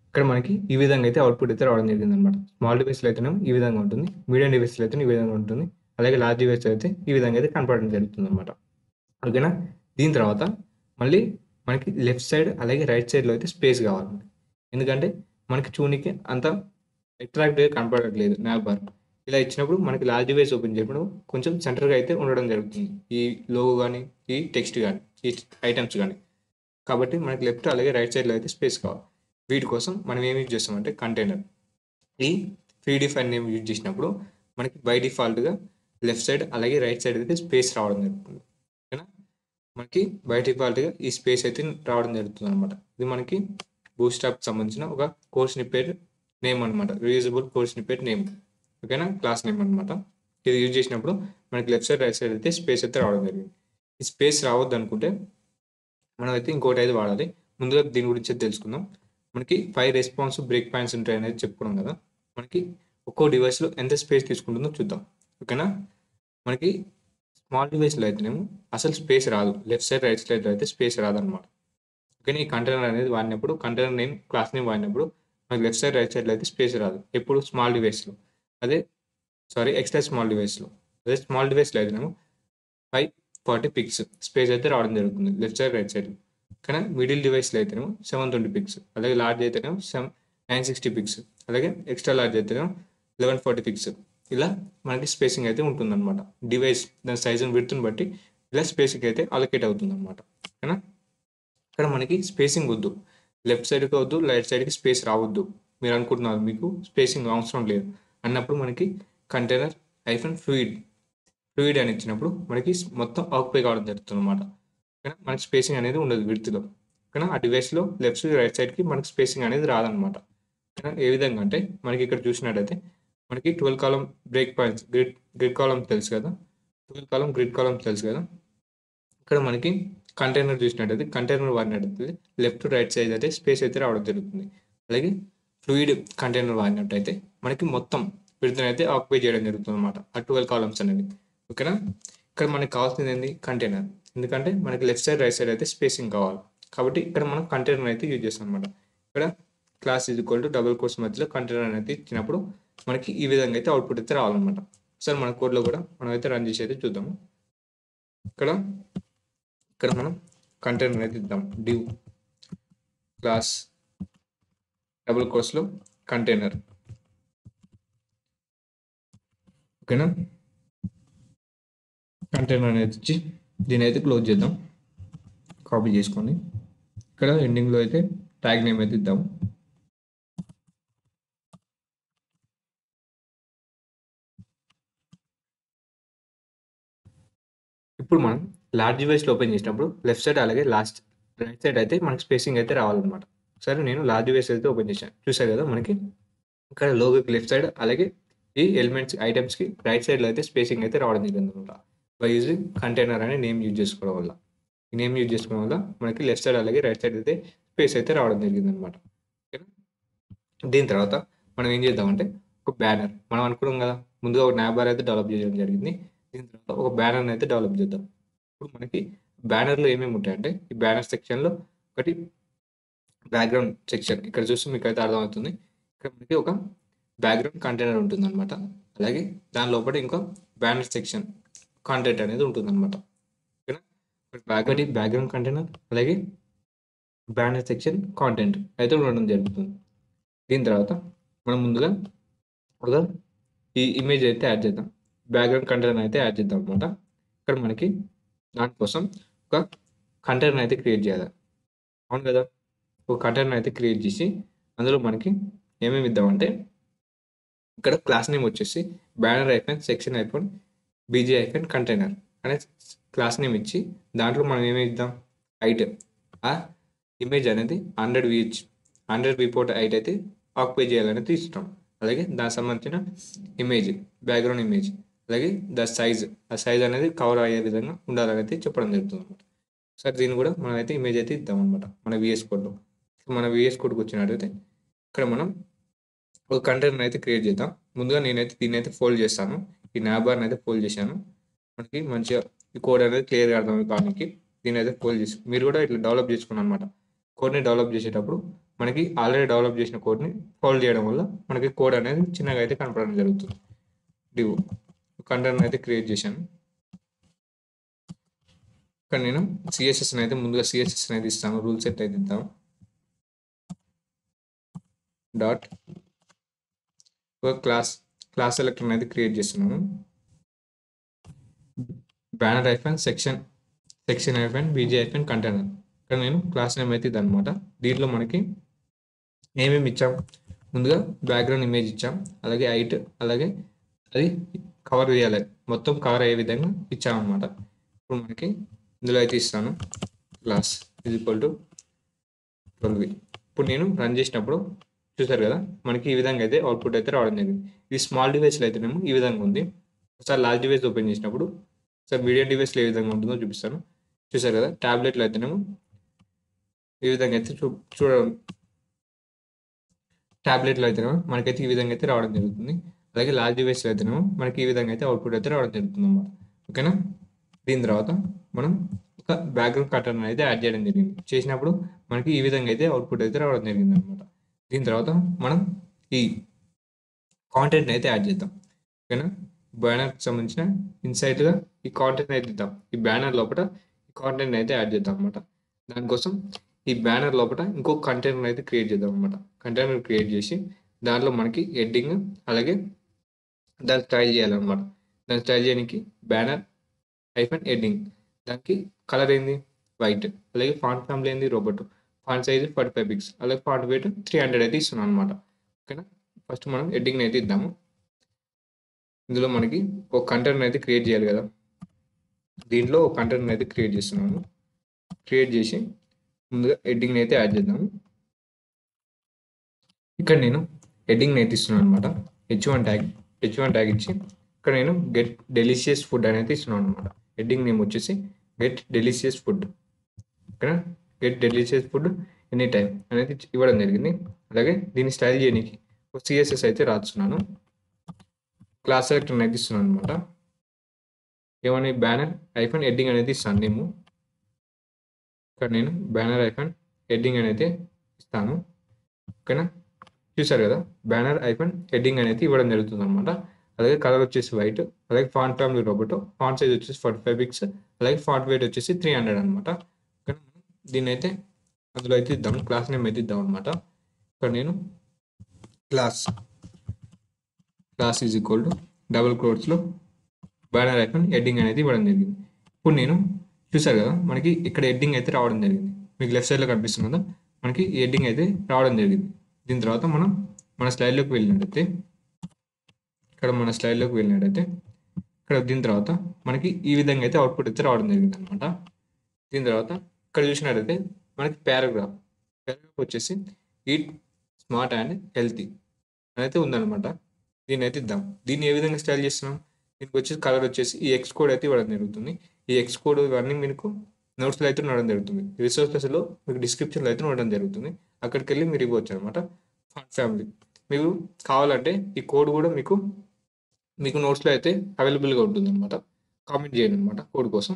ఇక్కడ మనకి ఈ విధంగా అయితే అవుట్పుట్ అయితే రావడం జరిగింది అనమాట. స్మాల్ డివైస్లో అయితేనే ఈ విధంగా ఉంటుంది, మీడియం డివైస్లో అయితే ఈ విధంగా ఉంటుంది, అలాగే లార్జ్ డివైస్ అయితే ఈ విధంగా అయితే కనపడడం జరుగుతుంది అనమాట. ఓకేనా. దీని తర్వాత మళ్ళీ మనకి లెఫ్ట్ సైడ్ అలాగే రైట్ సైడ్లో అయితే స్పేస్ కావాలి. ఎందుకంటే మనకి చూనికి అంత అట్రాక్టివ్గా కనపడట్లేదు నావ్ బార్. ఇలా ఇచ్చినప్పుడు మనకి లార్జ్ డివైస్ ఓపెన్ చేయడం కొంచెం సెంటర్గా అయితే ఉండడం జరుగుతుంది, ఈ లోగో కానీ ఈ టెక్స్ట్ కానీ ఈ ఐటమ్స్ కానీ. కాబట్టి మనకి లెఫ్ట్ అలాగే రైట్ సైడ్లో అయితే స్పేస్ కావాలి. వీటి కోసం మనం ఏం యూజ్ చేస్తామంటే కంటైనర్. ఈ ఫ్రీ డిఫైన్ నేమ్ యూజ్ చేసినప్పుడు మనకి బై డిఫాల్ట్గా లెఫ్ట్ సైడ్ అలాగే రైట్ సైడ్ అయితే స్పేస్ రావడం జరుగుతుంది. ఓకేనా. మనకి బై డిఫాల్ట్గా ఈ స్పేస్ అయితే రావడం జరుగుతుంది అనమాట. ఇది మనకి బూట్స్ట్రాప్కి సంబంధించిన ఒక కోర్స్ స్నిప్పెట్ నేమ్ అనమాట, రీయూజబుల్ కోర్స్ స్నిప్పెట్ నేమ్. ఓకేనా, క్లాస్ నేమ్ అనమాట. ఇది యూజ్ చేసినప్పుడు మనకి లెఫ్ట్ సైడ్ రైట్ సైడ్ అయితే స్పేస్ అయితే రావడం జరిగింది. ఈ స్పేస్ రావద్దు అనుకుంటే మనం అయితే ఇంకోటి అయితే వాడాలి. ముందుగా దీని గురించి తెలుసుకుందాం. మనకి 5 రెస్పాన్స్ బ్రేక్ పాయింట్స్ ఉంటాయి అనేది చెప్పుకున్నాం కదా. మనకి ఒక్కో డివైస్లో ఎంత స్పేస్ తీసుకుంటుందో చూద్దాం. ఓకేనా. మనకి స్మాల్ డివైస్లో అయితేనేమో అసలు స్పేస్ రాదు, లెఫ్ట్ సైడ్ రైట్ సైడ్ అయితే స్పేస్ రాదనమాట. ఓకేనా. ఈ కంటైనర్ అనేది వాడినప్పుడు, కంటైనర్ నేమ్ క్లాస్ నేమ్ వాడినప్పుడు మనకి లెఫ్ట్ సైడ్ రైట్ సైడ్లో అయితే స్పేస్ రాదు, ఎప్పుడు స్మాల్ డివైస్లో. ఎక్స్ట్రా స్మాల్ డివైస్లో. అదే స్మాల్ డివైస్లో అయితేనేమో 540 పిక్స్ స్పేస్ అయితే రావడం జరుగుతుంది లెఫ్ట్ సైడ్ రైట్ సైడ్. కానీ మిడిల్ డివైస్లో అయితేనేమో 720 పిక్స్, అలాగే లార్జ్ అయితేనేమో 960 పిక్స్, అలాగే ఎక్స్ట్రా లార్జ్ అయితేనేమో 1140 పిక్స్. ఇలా మనకి స్పేసింగ్ అయితే ఉంటుందన్నమాట. డివైస్ దాని సైజుని విడ్త్ని బట్టి ఇలా స్పేసింగ్ అయితే అలొకేట్ అవుతుంది అనమాట. ఓకేనా. ఇక్కడ మనకి స్పేసింగ్ వద్దు, లెఫ్ట్ సైడ్కి వద్దు, రైట్ సైడ్కి స్పేస్ రావద్దు, మీరు అనుకుంటున్నారు మీకు స్పేసింగ్ అవసరం లేదు అన్నప్పుడు మనకి కంటైనర్ ఐఫన్ ఫ్లూయిడ్ అని ఇచ్చినప్పుడు మనకి మొత్తం ఆక్యుపై కావడం జరుగుతుంది అనమాట. ఓకేనా. మనకి స్పేసింగ్ అనేది ఉండదు విడ్త్లో. ఓకేనా. ఆ డివైస్లో లెఫ్ట్ రైట్ సైడ్కి మనకి స్పేసింగ్ అనేది రాదనమాట. ఓకేనా. ఏ విధంగా అంటే మనకి ఇక్కడ చూసినట్టయితే మనకి 12 కాలం బ్రేక్ పాయింట్స్, గ్రిడ్ కాలం తెలుసు కదా, 12 కాలం గ్రిడ్ కాలం తెలుసు కదా. ఇక్కడ మనకి కంటైనర్ చూసినట్టయితే, కంటైనర్ వాడినట్టయితే లెఫ్ట్ రైట్ సైడ్ అయితే స్పేస్ అయితే రావడం జరుగుతుంది. అలాగే ఫ్లూయిడ్ కంటైనర్ వాడినట్టయితే మనకి మొత్తం విడ్త్ని అయితే ఆక్యుపై చేయడం జరుగుతుంది అనమాట, ఆ 12 కాలమ్స్ అనేది. ఓకేనా. ఇక్కడ మనకి కావాల్సింది ఏంటి, కంటైనర్. ఎందుకంటే మనకి లెఫ్ట్ సైడ్ రైట్ సైడ్ అయితే స్పేసింగ్ కావాలి, కాబట్టి ఇక్కడ మనం కంటైనర్ అయితే యూజ్ చేస్తాం అనమాట. ఇక్కడ క్లాస్ డబుల్ కోర్స్ మధ్యలో కంటైనర్ అనేది ఇచ్చినప్పుడు మనకి ఈ విధంగా అయితే అవుట్పుట్ అయితే రావాలన్నమాట. ఒకసారి మన కోడ్లో కూడా మనం అయితే రన్ చేసి అయితే చూద్దాము. ఇక్కడ మనం కంటైనర్ అయితే ఇద్దాం, డివ్ క్లాస్ డబుల్ కోర్స్లో కంటైనర్. ఓకేనా. కంటైనర్ అనేది ఇచ్చి దీని అయితే క్లోజ్ చేద్దాం, కాపీ చేసుకోండి. ఇక్కడ ఎండింగ్లో అయితే ట్యాగ్ నేమ్ అయితే ఇద్దాం. ఇప్పుడు మనం లార్జ్ డివైస్లో ఓపెన్ చేసినప్పుడు లెఫ్ట్ సైడ్ అలాగే రైట్ సైడ్ అయితే మనకి స్పేసింగ్ అయితే రావాలన్నమాట. సరే, నేను లార్జ్ డివైస్ అయితే ఓపెన్ చేశాను. చూసారు కదా, మనకి ఇక్కడ లోగోకి లెఫ్ట్ సైడ్ అలాగే ఈ ఎలిమెంట్స్ ఐటమ్స్కి రైట్ సైడ్లో అయితే స్పేసింగ్ అయితే రావడం జరిగింది అనమాట. బై యూజింగ్ కంటైనర్ అనే నేమ్ యూజ్ చేసుకోవడం వల్ల, ఈ నేమ్ యూజ్ చేసుకోవడం వల్ల మనకి లెఫ్ట్ సైడ్ అలాగే రైట్ సైడ్ అయితే స్పేస్ అయితే రావడం జరిగింది అనమాట. ఓకేనా. దీని తర్వాత మనం ఏం చేద్దామంటే ఒక బ్యానర్, మనం అనుకున్నాం కదా ముందుగా ఒక నావ్ బార్ అయితే డెవలప్ చేయడం జరిగింది. దీని తర్వాత ఒక బ్యానర్ అయితే డెవలప్ చేద్దాం. ఇప్పుడు మనకి బ్యానర్లో ఏమేమి ఉంటాయంటే, ఈ బ్యానర్ సెక్షన్లో ఒకటి బ్యాక్గ్రౌండ్ సెక్షన్, ఇక్కడ చూస్తే మీకు అయితే అర్థమవుతుంది. ఇక్కడ మనకి ఒక బ్యాక్గ్రౌండ్ కంటైనర్ ఉంటుంది అనమాట. అలాగే దాని లోపల ఇంకో బ్యానర్ సెక్షన్ కాంటెంట్ అనేది ఉంటుంది అనమాట. ఓకేనా. బ్యాక్గ్రౌండ్ కంటైనర్ అలాగే బ్యానర్ సెక్షన్ కాంటెంట్ అయితే ఉండడం జరుగుతుంది. దీని తర్వాత మనం ముందుగా ఒక ఈ ఇమేజ్ అయితే యాడ్ చేద్దాం, బ్యాక్గ్రౌండ్ కంటైనర్ అయితే యాడ్ చేద్దాం అనమాట. ఇక్కడ మనకి దానికోసం ఒక కంటైనర్ అయితే క్రియేట్ చేయాలి, అవును కదా. ఒక కంటైనర్ అయితే క్రియేట్ చేసి అందులో మనకి ఏమేమి ఇద్దామంటే, ఇక్కడ క్లాస్ నేమ్ వచ్చేసి banner icon section icon BG icon container అనే క్లాస్ నేమ్ ఇచ్చి దాంట్లో మనం ఏమి ఇద్దాం, హైట్, ఆ ఇమేజ్ అనేది 100 విపోర్ట్ హైట్ అయితే ఆక్యుపై చేయాలనేది ఇస్తాం. అలాగే దానికి సంబంధించిన ఇమేజ్, బ్యాక్గ్రౌండ్ ఇమేజ్, అలాగే ఆ సైజ్ అనేది కవర్ అయ్యే విధంగా ఉండాలనేది చెప్పడం జరుగుతుంది అనమాట. సరే దీన్ని కూడా మనం అయితే ఇమేజ్ అయితే ఇద్దాం అనమాట మన విఎస్ కోడ్లో. మన విఎస్ కోడ్కి వచ్చినట్టయితే ఇక్కడ మనం ఒక కంటైనర్ అయితే క్రియేట్ చేద్దాం. ముందుగా నేనైతే దీన్ని అయితే ఫోల్డ్ చేస్తాను. ఈ నాబార్ని అయితే ఫోల్డ్ చేశాను. మనకి మంచిగా ఈ కోడ్ అనేది క్లియర్గా అర్థం కానికి దీన్ని అయితే ఫోల్డ్ చేసి మీరు కూడా ఇట్లా డెవలప్ చేసుకున్నాను అనమాట. కోడ్ని డెవలప్ చేసేటప్పుడు మనకి ఆల్రెడీ డెవలప్ చేసిన కోడ్ని ఫోల్డ్ చేయడం వల్ల మనకి కోడ్ అనేది చిన్నగా అయితే కనపడడం జరుగుతుంది. డివ్ కంటైనర్ అయితే క్రియేట్ చేశాను. ఇక్కడ నేను సిఎస్ఎస్ని అయితే ముందుగా సిఎస్ఎస్ని అయితే ఇస్తాను. రూల్ సెట్ అయితే ఇద్దాం. డాట్ ఒక క్లాస్ సెలెక్టర్ అనేది క్రియేట్ చేస్తున్నాను. Banner section BG container. ఇక్కడ నేను క్లాస్ నేమ్ అయితే ఇదనమాట. దీంట్లో మనకి ఏమేమి ఇచ్చాం, ముందుగా బ్యాక్గ్రౌండ్ ఇమేజ్ ఇచ్చాం, అలాగే హైట్, అలాగే అది కవర్ చేయాలి, మొత్తం కవర్ అయ్యే విధంగా ఇచ్చామన్నమాట. ఇప్పుడు మనకి ఇందులో అయితే ఇస్తాను క్లాస్ =12. ఇప్పుడు నేను రన్ చేసినప్పుడు చూసారు కదా మనకి ఈ విధంగా అయితే అవుట్పుట్ అయితే రావడం జరిగింది. ఇది స్మాల్ డివైస్లో అయితేనేమో ఈ విధంగా ఉంది. ఒకసారి లార్జ్ డివైస్ ఓపెన్ చేసినప్పుడు ఒకసారి మీడియం డివైస్లో ఏ విధంగా ఉంటుందో చూపిస్తాను. చూసారు కదా ట్యాబ్లెట్లో అయితేనేమో ఈ విధంగా అయితే చూడడం, ట్యాబ్లెట్లో అయితేనేమో మనకైతే ఈ విధంగా అయితే రావడం జరుగుతుంది. అలాగే లార్జ్ డివైస్లో అయితేనేమో మనకి ఈ విధంగా అయితే అవుట్పుట్ అయితే రావడం జరుగుతుంది అన్నమాట. ఓకేనా. దీని తర్వాత మనం ఒక బ్యాక్గ్రౌండ్ కంటైనర్ అయితే యాడ్ చేయడం జరిగింది. చేసినప్పుడు మనకి ఈ విధంగా అయితే అవుట్పుట్ అయితే రావడం జరిగింది అనమాట. దీని తర్వాత మనం ఈ కాంటెంట్ని అయితే యాడ్ చేద్దాం. ఓకేనా. బ్యానర్కి సంబంధించిన ఇన్సైట్గా ఈ కాంటెంట్ అయితే ఇద్దాం. ఈ బ్యానర్ లోపల ఈ కాంటెంట్ అయితే యాడ్ చేద్దాం అనమాట. దానికోసం ఈ బ్యానర్ లోపల ఇంకొక కంటైనర్ అయితే క్రియేట్ చేద్దాం అనమాట. కంటైనర్ క్రియేట్ చేసి దాంట్లో మనకి హెడ్డింగ్ అలాగే దాన్ని స్టైల్ చేయాలన్నమాట. దాన్ని స్టైల్ చేయడానికి బ్యానర్ హెడ్డింగ్, దానికి కలర్ ఏంది వైట్, అలాగే ఫాంట్ ఫ్యామిలీ ఏంది రోబోట్, ఫాంట్ సైజ్ 45 పిక్స్, అలాగే ఫాంట్ వెయిట్ 300 అయితే ఇస్తున్నాం అనమాట. ఓకేనా. ఫస్ట్ మనం హెడ్డింగ్ అయితే ఇద్దాము. ఇందులో మనకి ఒక కంటైనర్ అయితే క్రియేట్ చేయాలి కదా, దీంట్లో ఒక కంటైనర్ అయితే క్రియేట్ చేస్తున్నాను. క్రియేట్ చేసి ముందుగా హెడ్డింగ్ అయితే యాడ్ చేద్దాము. ఇక్కడ నేను హెడ్డింగ్ అయితే ఇస్తున్నాను అనమాట. h1 ట్యాగ్ ఇచ్చి ఇక్కడ నేను గెట్ డెలిషియస్ ఫుడ్ అనేది ఇస్తున్నాను అనమాట. హెడ్డింగ్ నేమ్ వచ్చేసి గెట్ డెలిషియస్ ఫుడ్. ఇక్కడ get delicious food any time అనేది ఇవ్వడం జరిగింది. అలాగే దీన్ని స్టైల్ చేయడానికి ఒక సిఎస్ఎస్ అయితే రాస్తున్నాను. క్లాస్ సెలెక్టర్ అనేది ఇస్తున్నాను అనమాట. ఏమని బ్యానర్ హెడ్డింగ్ అనేది ఇస్తాను నేము. ఇక్కడ నేను బ్యానర్ హెడ్డింగ్ అనేది ఇస్తాను. ఓకేనా. చూసారు కదా బ్యానర్ హెడ్డింగ్ అనేది ఇవ్వడం జరుగుతుంది అనమాట. అలాగే కలర్ వచ్చేసి వైట్, అలాగే font family robot, font size వచ్చేసి 45 పిక్స్, అలాగే ఫాంట్ వెయిట్ వచ్చేసి 300 అనమాట. దీన్ని అయితే అందులో అయితే ఇద్దాం, క్లాస్ నేమ్ అయితే ఇద్దాం అనమాట. ఇక్కడ నేను క్లాస్ డబుల్ కోట్స్లో బ్యానర్ హెడ్డింగ్ అనేది ఇవ్వడం జరిగింది. ఇప్పుడు నేను చూసారు కదా మనకి ఇక్కడ హెడ్డింగ్ అయితే రావడం జరిగింది. మీకు లెఫ్ట్ సైడ్లో కనిపిస్తుంది కదా మనకి ఈ హెడ్డింగ్ అయితే రావడం జరిగింది. దీని తర్వాత మనం మన స్లైడ్లోకి వెళ్ళినట్టయితే ఇక్కడ దీని తర్వాత మనకి ఈ విధంగా అయితే అవుట్పుట్ అయితే రావడం జరిగింది అనమాట. దీని తర్వాత ఇక్కడ చూసినట్టయితే మనకి పారాగ్రాఫ్ వచ్చేసి ఈట్ స్మార్ట్ అండ్ హెల్తీ అయితే ఉందన్నమాట. దీన్ని అయితే ఇద్దాం. దీన్ని ఏ విధంగా స్టైల్ చేస్తున్నాం, దీనికి వచ్చేసి కలర్ వచ్చేసి ఈ ఎక్స్ కోడ్ అయితే ఇవ్వడం జరుగుతుంది. ఈ ఎక్స్ కోడ్ ఇవన్నీ మీకు నోట్స్లో అయితే ఉండడం జరుగుతుంది. రిసోర్సెస్లో మీకు డిస్క్రిప్షన్లో అయితే ఉండడం జరుగుతుంది. అక్కడికి వెళ్ళి మీరు ఇవ్వచ్చు అనమాట. ఫాంట్ ఫ్యామిలీ మీకు కావాలంటే ఈ కోడ్ కూడా మీకు నోట్స్లో అయితే అవైలబుల్గా ఉంటుంది అనమాట. కామెంట్ చేయండి అనమాట కోడ్ కోసం.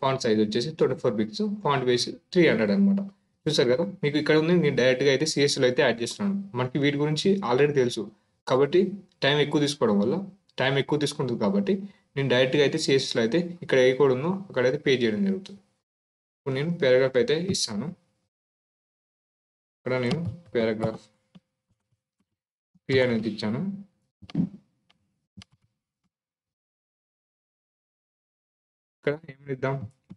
ఫాంట్ సైజ్ వచ్చేసి 24 పిక్స్, ఫాంట్ వేసి 300 అనమాట. చూసారు కదా మీకు ఇక్కడ ఉంది. నేను డైరెక్ట్గా అయితే సిఎస్లో అయితే యాడ్ చేస్తున్నాను. మనకి వీటి గురించి ఆల్రెడీ తెలుసు కాబట్టి టైం ఎక్కువ తీసుకుంటుంది కాబట్టి నేను డైరెక్ట్గా అయితే సిఎస్లో అయితే ఇక్కడ ఏ కోడ్ ఉందో అక్కడైతే పే చేయడం జరుగుతుంది. ఇప్పుడు నేను పారాగ్రాఫ్ అయితే ఇస్తాను. ఇక్కడ నేను పారాగ్రాఫ్ పి అనేది ఇచ్చాను. ఇక్కడ ఏమి ఇద్దాం,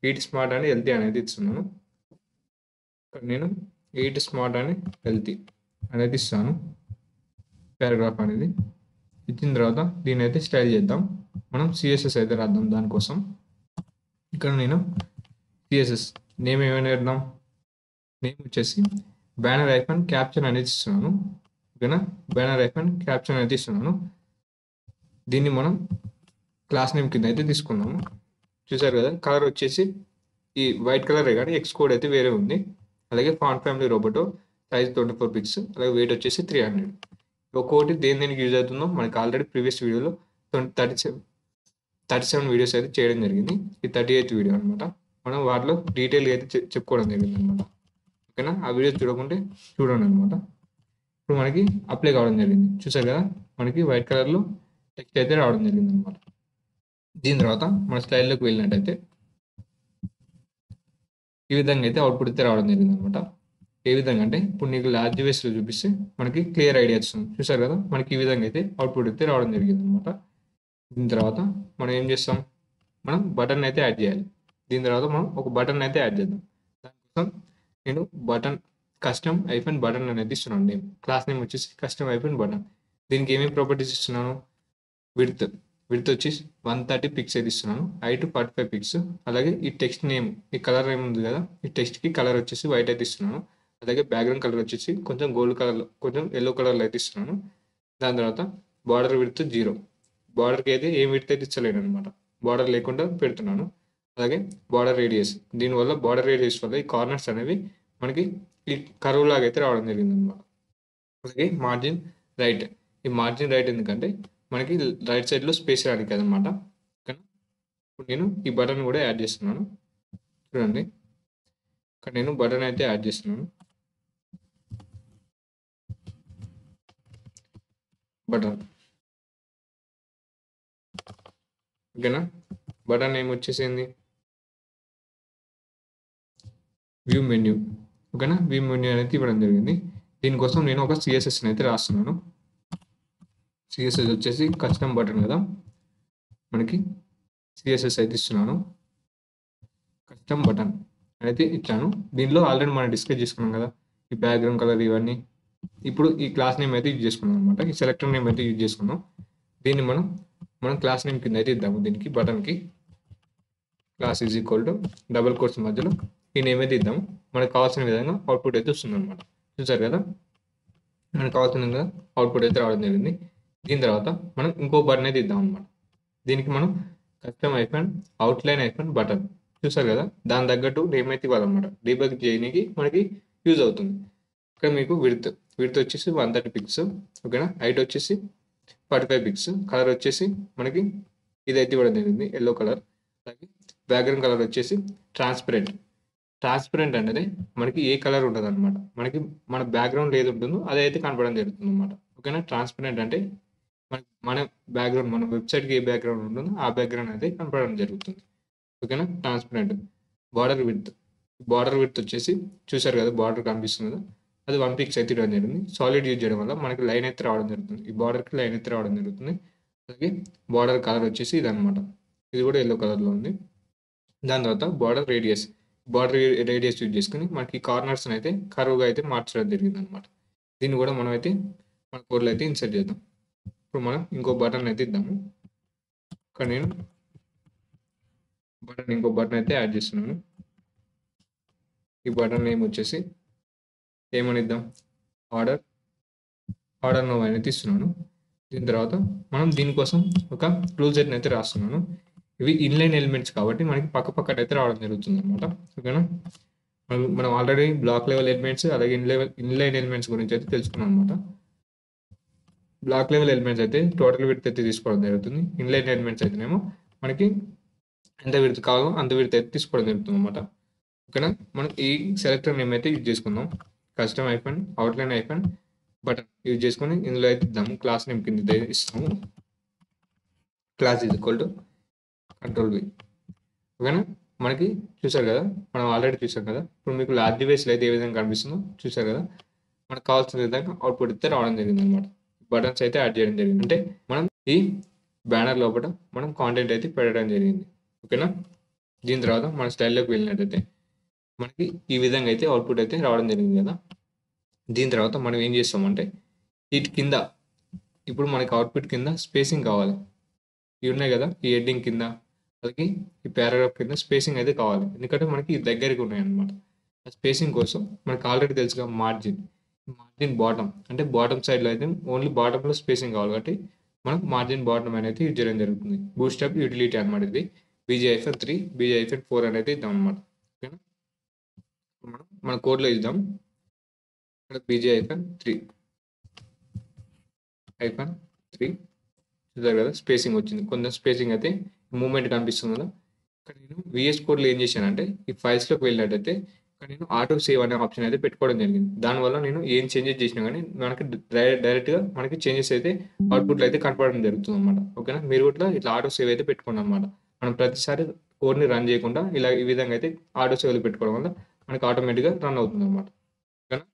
ఈట్ స్మార్ట్ అని హెల్తీ అనేది ఇస్తున్నాను. ఇక్కడ నేను ఈట్ స్మార్ట్ అని హెల్తీ అనేది ఇస్తాను. పారాగ్రాఫ్ అనేది ఇచ్చిన తర్వాత దీన్ని అయితే స్టైల్ చేద్దాం. మనం సిఎస్ఎస్ అయితే రాద్దాం. దానికోసం ఇక్కడ నేను సిఎస్ఎస్ నేమ్ ఏమైనా ఇద్దాం. నేమ్ వచ్చేసి బ్యానర్ క్యాప్షన్ అనేది ఇస్తున్నాను. ఓకేనా. బ్యానర్ క్యాప్షన్ అనేది ఇస్తున్నాను. దీన్ని మనం క్లాస్ నేమ్ కింద అయితే తీసుకున్నాము. చూసారు కదా కలర్ వచ్చేసి ఈ వైట్ కలరే కానీ ఎక్స్ కోడ్ అయితే వేరే ఉంది. అలాగే ఫాంట్ ఫ్యామిలీ రోబోటో సైజ్ 24 పిక్స్, అలాగే వెయిట్ వచ్చేసి 300. ఒక్కొక్కటి దేనికి యూజ్ అవుతుందో మనకి ఆల్రెడీ ప్రీవియస్ వీడియోలో 37 వీడియోస్ అయితే చేయడం జరిగింది. ఈ 38th వీడియో అనమాట. మనం వాటిలో డీటెయిల్గా అయితే చెప్పుకోవడం జరిగింది అనమాట. ఓకేనా, ఆ వీడియో చూడకుంటే చూడండి అనమాట. ఇప్పుడు మనకి అప్లై కావడం జరిగింది. చూసారు కదా, మనకి వైట్ కలర్లో టెక్స్ట్ అయితే రావడం జరిగింది అనమాట. దీని తర్వాత మన స్లైడ్లోకి వెళ్ళినట్టయితే ఈ విధంగా అయితే అవుట్పుట్ అయితే రావడం జరిగింది అనమాట. ఏ విధంగా అంటే ఇప్పుడు నీకు లార్జ్ వేస్లో చూపిస్తే మనకి క్లియర్ ఐడియా వస్తుంది. చూసారు కదా, మనకి ఈ విధంగా అయితే అవుట్పుట్ అయితే రావడం జరిగింది అనమాట. దీని తర్వాత మనం ఏం చేస్తాం, మనం బటన్ అయితే యాడ్ చేయాలి. దీని తర్వాత మనం ఒక బటన్ అయితే యాడ్ చేద్దాం. దానికోసం నేను కస్టమ్ ఐఫన్ బటన్ అనేది ఇస్తున్నాను. నేమ్ క్లాస్ నేమ్ వచ్చేసి కస్టమ్ ఐఫన్ బటన్. దీనికి ఏమేమి ప్రాపర్టీస్ ఇస్తున్నాను, విడ్త్ వచ్చేసి 130 పిక్స్ అయితే ఇస్తున్నాను, హైట్ 45 పిక్స్, అలాగే ఈ టెక్స్ట్ నేమ్, ఈ కలర్ నేమ్ ఉంది కదా, ఈ టెక్స్ట్కి కలర్ వచ్చేసి వైట్ అయితే ఇస్తున్నాను. అలాగే బ్యాక్గ్రౌండ్ కలర్ వచ్చేసి కొంచెం గోల్డ్ కలర్లో, కొంచెం ఎల్లో కలర్లో అయితే ఇస్తున్నాను. దాని తర్వాత బార్డర్ విడ్త్ 0, బార్డర్కి అయితే ఏం విడ్త్ అయితే ఇచ్చలేను అనమాట, బార్డర్ లేకుండా పెడుతున్నాను. అలాగే బార్డర్ రేడియస్, దీనివల్ల బార్డర్ రేడియస్ వల్ల ఈ కార్నర్స్ అనేవి మనకి ఈ కర్వ్ లాగా అయితే రావడం జరిగింది అనమాట. అలాగే మార్జిన్ రైట్, ఈ మార్జిన్ రైట్ ఎందుకంటే మనకి రైట్ సైడ్లో స్పేస్ రానికి అనమాట. ఓకేనా, ఇప్పుడు నేను ఈ బటన్ కూడా యాడ్ చేస్తున్నాను. చూడండి, ఇక్కడ నేను బటన్ అయితే యాడ్ చేస్తున్నాను. బటన్, ఓకేనా, బటన్ ఏం వచ్చేసింది వ్యూ మెన్యూ. ఓకేనా, వ్యూ మెన్యూ అనేది ఇవ్వడం జరిగింది. దీనికోసం నేను ఒక సిఎస్ఎస్ని అయితే రాస్తున్నాను. సిఎస్ఎస్ వచ్చేసి కస్టమ్ బటన్ కదా, మనకి సిఎస్ఎస్ అయితే ఇస్తున్నాను. కస్టమ్ బటన్ అయితే ఇచ్చాను. దీనిలో ఆల్రెడీ మనం డిస్కస్ చేసుకున్నాం కదా, ఈ బ్యాక్గ్రౌండ్ కలర్ ఇవన్నీ. ఇప్పుడు ఈ క్లాస్ నేమ్ అయితే యూజ్ చేసుకున్నాం అనమాట, ఈ సెలెక్టర్ నేమ్ అయితే యూజ్ చేసుకున్నాం. దీన్ని మనం క్లాస్ నేమ్ కింద అయితే ఇద్దాము. దీనికి బటన్కి class is equal to double quotes మధ్యలో ఈ నేమ్ అయితే ఇద్దాము. మనకు కావాల్సిన విధంగా అవుట్పుట్ అయితే వస్తుంది అనమాట. చూసారు కదా, మనకు కావాల్సిన విధంగా అవుట్పుట్ అయితే రావడం జరిగింది. దీని తర్వాత మనం ఇంకో బటన్ అయితే ఇద్దాం అనమాట. దీనికి మనం custom hyphen outline hyphen button, చూసారు కదా, దాని తగ్గట్టు నేమ్ అయితే ఇవ్వాలన్నమాట. డీబగ్ చేయడానికి మనకి యూజ్ అవుతుంది. ఇక్కడ మీకు విడ్త్ వచ్చేసి 130 పిక్స్, ఓకేనా, హైట్ వచ్చేసి 45 పిక్స్, కలర్ వచ్చేసి మనకి ఇదైతే ఇవ్వడం జరిగింది ఎల్లో కలర్. అలాగే బ్యాక్గ్రౌండ్ కలర్ వచ్చేసి ట్రాన్స్పరెంట్ అనేది మనకి ఏ కలర్ ఉంటుంది అనమాట, మనకి మన బ్యాక్గ్రౌండ్ ఏది ఉంటుందో అదైతే కనపడడం జరుగుతుంది అనమాట. ఓకేనా, ట్రాన్స్పరెంట్ అంటే మన బ్యాక్గ్రౌండ్, మన వెబ్సైట్కి ఏ బ్యాక్గ్రౌండ్ ఉంటుందో ఆ బ్యాక్గ్రౌండ్ అయితే కనపడడం జరుగుతుంది. ఓకేనా, ట్రాన్స్పరెంట్. బార్డర్ విడ్త్ వచ్చేసి చూసారు కదా, బార్డర్ కనిపిస్తుంది కదా, అది 1 పిక్స్ అయితే ఇవ్వడం జరిగింది. సాలిడ్ యూజ్ చేయడం వల్ల మనకి లైన్ అయితే రావడం జరుగుతుంది, ఈ బార్డర్కి లైన్ అయితే రావడం జరుగుతుంది. అలాగే బార్డర్ కలర్ వచ్చేసి ఇదనమాట, ఇది కూడా ఎల్లో కలర్లో ఉంది. దాని తర్వాత బార్డర్ రేడియస్ యూజ్ చేసుకుని మనకి కార్నర్స్ని అయితే కర్వ్గా అయితే మార్చడం జరిగింది అనమాట. దీన్ని కూడా మనం అయితే మన కోడ్లో అయితే ఇన్సర్ట్ చేద్దాం. ఇప్పుడు మనం ఇంకో బటన్ అయితే ఇద్దాము. ఇక్కడ నేను ఇంకో బటన్ అయితే యాడ్ చేస్తున్నాను. ఈ బటన్ నేమ్ వచ్చేసి ఏమని ఇద్దాం, ఆర్డర్ నో అనేది ఇస్తున్నాను. దీని తర్వాత మనం దీనికోసం ఒక రూల్ సెట్ని అయితే రాస్తున్నాను. ఇవి ఇన్లైన్ ఎలిమెంట్స్ కాబట్టి మనకి పక్కన అయితే రావడం జరుగుతుంది అనమాట. ఓకేనా, మనం ఆల్రెడీ బ్లాక్ లెవెల్ ఎలిమెంట్స్ అలాగే ఇన్లైన్ ఎలిమెంట్స్ గురించి అయితే తెలుసుకున్నాం అనమాట. బ్లాక్ లెవెల్ ఎలిమెంట్స్ అయితే టోటల్ విడ్త్ అయితే తీసుకోవడం జరుగుతుంది. ఇన్లైన్ ఎలిమెంట్స్ అయితేనేమో మనకి ఎంత విడ్త్ కావాలో అంత విడ్త్ అయితే తీసుకోవడం జరుగుతుంది అనమాట. ఓకేనా, మనం ఈ సెలెక్టర్ నేమ్ అయితే యూజ్ చేసుకుందాం. Custom hyphen outline hyphen button use చేసుకొని ఇందులో అయితే ఇద్దాము. క్లాస్ నేమ్ కింద ఇస్తాము, class is equal to control V. ఓకేనా, మనకి చూసారు కదా, మనం ఆల్రెడీ చూసాం కదా. ఇప్పుడు మీకు లార్జ్ వేస్లో అయితే ఏ విధంగా కనిపిస్తుందో చూసారు కదా, మనకు కావాల్సిన విధంగా అవుట్పుట్ అయితే రావడం జరిగింది అనమాట. బటన్స్ అయితే యాడ్ చేయడం జరిగింది, అంటే మనం ఈ బ్యానర్ లోపల మనం కాంటెంట్ అయితే పెట్టడం జరిగింది. ఓకేనా, దీని తర్వాత మన స్టైల్లోకి వెళ్ళినట్టయితే మనకి ఈ విధంగా అయితే అవుట్పుట్ అయితే రావడం జరిగింది కదా. దీని తర్వాత మనం ఏం చేస్తామంటే వీటి కింద ఇప్పుడు మనకి అవుట్పుట్ కింద స్పేసింగ్ కావాలి. ఇవి ఉన్నాయి కదా, ఈ హెడ్డింగ్ కింద అలాగే ఈ పారాగ్రాఫ్ కింద స్పేసింగ్ అయితే కావాలి, ఎందుకంటే మనకి దగ్గరికి ఉన్నాయి అనమాట. ఆ స్పేసింగ్ కోసం మనకు ఆల్రెడీ తెలుసుగా మార్జిన్ బాటమ్, అంటే బాటమ్ సైడ్లో అయితే ఓన్లీ బాటంలో స్పేసింగ్ కావాలి కాబట్టి మనం మార్జిన్ బాటమ్ అనేది యూజ్ చేయడం జరుగుతుంది. బూట్స్ట్రాప్ యూటిలిటీ అనమాట. ఇది BG-3 BG-4 అనేది ఇద్దాం అనమాట. మనం మన కోడ్లో ఇద్దాం. ఇక్కడ pj-3 -3 చూసారు కదా, స్పేసింగ్ వచ్చింది. కొంచెం స్పేసింగ్ అయితే మూవ్మెంట్ కనిపిస్తుంది కదా. ఇక్కడ నేను విఎస్ కోడ్లో ఏం చేశానంటే ఈ ఫైల్స్లోకి వెళ్ళినట్టయితే ఇక్కడ నేను ఆటో సేవ్ అనే ఆప్షన్ అయితే పెట్టుకోవడం జరిగింది. దానివల్ల నేను ఏం చేంజెస్ చేసినా కానీ మనకి డైరెక్ట్గా మనకి చేంజెస్ అయితే అవుట్పుట్లో అయితే కనపడడం జరుగుతుంది అనమాట. ఓకేనా, మీరు కూడా ఇట్లా ఆటో సేవ్ అయితే పెట్టుకోండి అనమాట. మనం ప్రతిసారి కోడ్ని రన్ చేయకుండా ఇలా ఈ విధంగా అయితే ఆటో సేవ్లు పెట్టుకోవడం వల్ల మనకి ఆటోమేటిక్గా రన్ అవుతుంది అనమాట. ఓకేనా,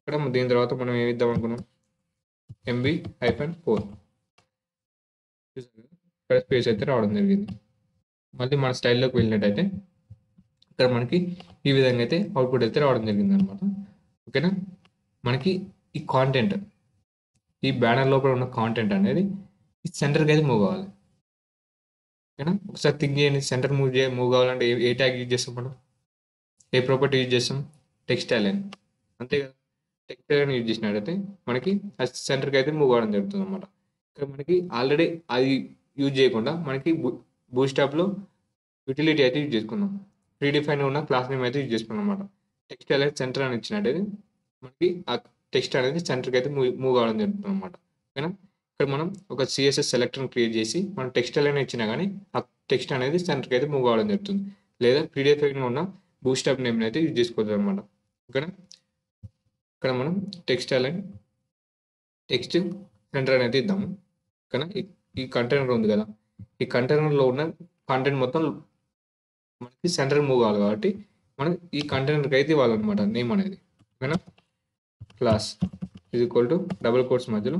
ఇక్కడ దీని తర్వాత మనం ఏమి ఇద్దాం అనుకున్నాం, MB-4 ఇక్కడ స్పేస్ అయితే రావడం జరిగింది. మళ్ళీ మన స్టైల్లోకి వెళ్ళినట్టయితే ఇక్కడ మనకి ఈ విధంగా అయితే అవుట్పుట్ అయితే రావడం జరిగింది అనమాట. ఓకేనా, మనకి ఈ కాంటెంట్, ఈ బ్యానర్ లోపల ఉన్న కాంటెంట్ అనేది ఈ సెంటర్కి అయితే మూవ్ కావాలి. ఓకేనా, ఒకసారి థింక్ చేయండి, సెంటర్ మూవ్ కావాలంటే ఏ ట్యాగ్ యూజ్ చేస్తాం మనం, ఏ ప్రాపర్టీ యూజ్ చేస్తాం, టెక్స్ట్ అలైన్, అంతే కదా. టెక్స్ట్ అలైన్ యూజ్ చేసినట్టయితే మనకి సెంటర్కి అయితే మూవ్ కావడం జరుగుతుంది అనమాట. ఇక్కడ మనకి ఆల్రెడీ అది యూజ్ చేయకుండా మనకి బూట్స్ట్రాప్లో యూటిలిటీ అయితే యూజ్ చేసుకున్నాం, ప్రీడిఫైన్ ఉన్న క్లాస్ నేమ్ అయితే యూజ్ చేసుకున్నాం అనమాట. టెక్స్ట్ అనేది సెంటర్ అని ఇచ్చినట్టయితే మనకి ఆ టెక్స్ట్ అనేది సెంటర్కి అయితే మూవ్ కావడం జరుగుతుంది అనమాట. ఓకేనా, ఇక్కడ మనం ఒక సిఎస్ఎస్ సెలెక్టర్ని క్రియేట్ చేసి మనం టెక్స్ట్ అలైన్ ఇచ్చినా కానీ ఆ టెక్స్ట్ అనేది సెంటర్కి అయితే మూవ్ కావడం జరుగుతుంది. లేదా ప్రీడిఫైన్ ఉన్న బూట్స్ట్రాప్ నేమ్ అయితే యూజ్ చేసుకోవచ్చు అనమాట. ఓకేనా, ఇక్కడ మనం టెక్స్ట్ అలైన్ టెక్స్ట్ సెంటర్ అనేది ఇద్దాము. ఓకేనా, ఈ కంటైనర్ ఉంది కదా, ఈ కంటైనర్లో ఉన్న కంటెంట్ మొత్తం మనకి సెంటర్ మూవ్ కావాలి కాబట్టి మనం ఈ కంటైనర్కి అయితే ఇవ్వాలన్నమాట నేమ్ అనేది. ఓకేనా, క్లాస్ = డబుల్ కోట్స్ మధ్యలో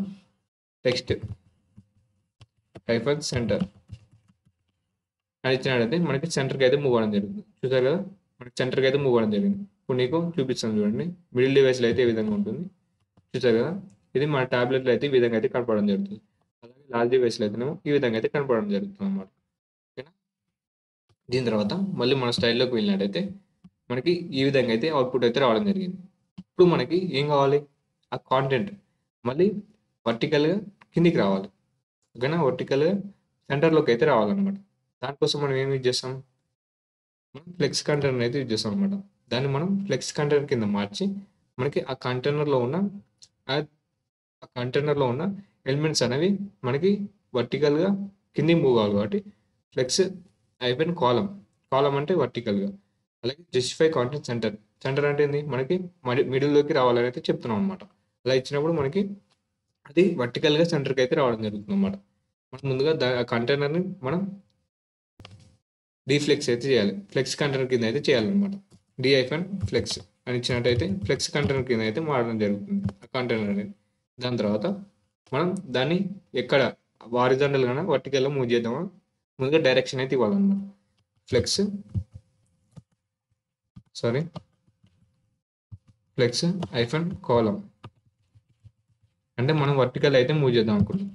టెక్స్ట్ -సెంటర్ అని ఇచ్చినట్టయితే మనకి సెంటర్కి అయితే మూవ్ అవ్వడం జరుగుతుంది. చూసారు కదా, మనకి సెంటర్కి అయితే మూవ్ అవ్వడం జరిగింది. ఇప్పుడు నీకు చూపిస్తాను చూడండి, మిడిల్ డివైస్లో అయితే ఏ విధంగా ఉంటుంది చూసారు కదా. ఇది మన ట్యాబ్లెట్లో అయితే ఈ విధంగా అయితే కనపడడం జరుగుతుంది. అలాగే లార్జ్ డివైస్లో అయితేనేమో ఈ విధంగా అయితే కనపడడం జరుగుతుంది అన్నమాట. ఓకేనా, దీని తర్వాత మళ్ళీ మన స్టైల్లోకి వెళ్ళినట్టయితే మనకి ఈ విధంగా అయితే అవుట్పుట్ అయితే రావడం జరిగింది. ఇప్పుడు మనకి ఏం కావాలి, ఆ కాంటెంట్ మళ్ళీ వర్టికల్గా కిందికి రావాలి. ఓకేనా, వర్టికల్గా సెంటర్లోకి అయితే రావాలన్నమాట. దానికోసం మనం ఏం యూజ్ చేస్తాం, మనం ఫ్లెక్స్ కంటైనర్ అయితే యూజ్ చేస్తాం అనమాట. దాన్ని మనం ఫ్లెక్స్ కంటైనర్ కింద మార్చి మనకి ఆ కంటైనర్లో ఉన్న ఎలిమెంట్స్ అనేవి మనకి వర్టికల్గా కిందికి మూవ్ కావాలి కాబట్టి ఫ్లెక్స్ కాలం అంటే వర్టికల్గా. అలాగే జస్టిఫై కాంటెంట్ సెంటర్ అంటే ఏంది, మనకి మిడిల్లోకి రావాలని అయితే చెప్తున్నాం అనమాట. అలా ఇచ్చినప్పుడు మనకి అది వర్టికల్గా సెంటర్కి అయితే రావడం జరుగుతుంది అనమాట. మనం ముందుగా ఆ కంటైనర్ని మనం డీఫ్లెక్స్ అయితే చేయాలి, ఫ్లెక్స్ కంటైనర్ కింద అయితే చేయాలన్నమాట. -ఫ్లెక్స్ అని ఇచ్చినట్టయితే ఫ్లెక్స్ కంటైనర్ కింద అయితే మారడం జరుగుతుంది ఆ కంటైనర్ అనేది. దాని తర్వాత మనం దాన్ని ఎక్కడ హారిజాంటల్గా వర్టికల్గా మూవ్ చేద్దామా, ముందుగా డైరెక్షన్ అయితే ఇవ్వాలన్నమాట. ఫ్లెక్స్ -కాలం అంటే మనం వర్టికల్ అయితే మూవ్ చేద్దాం అనుకుంటాం.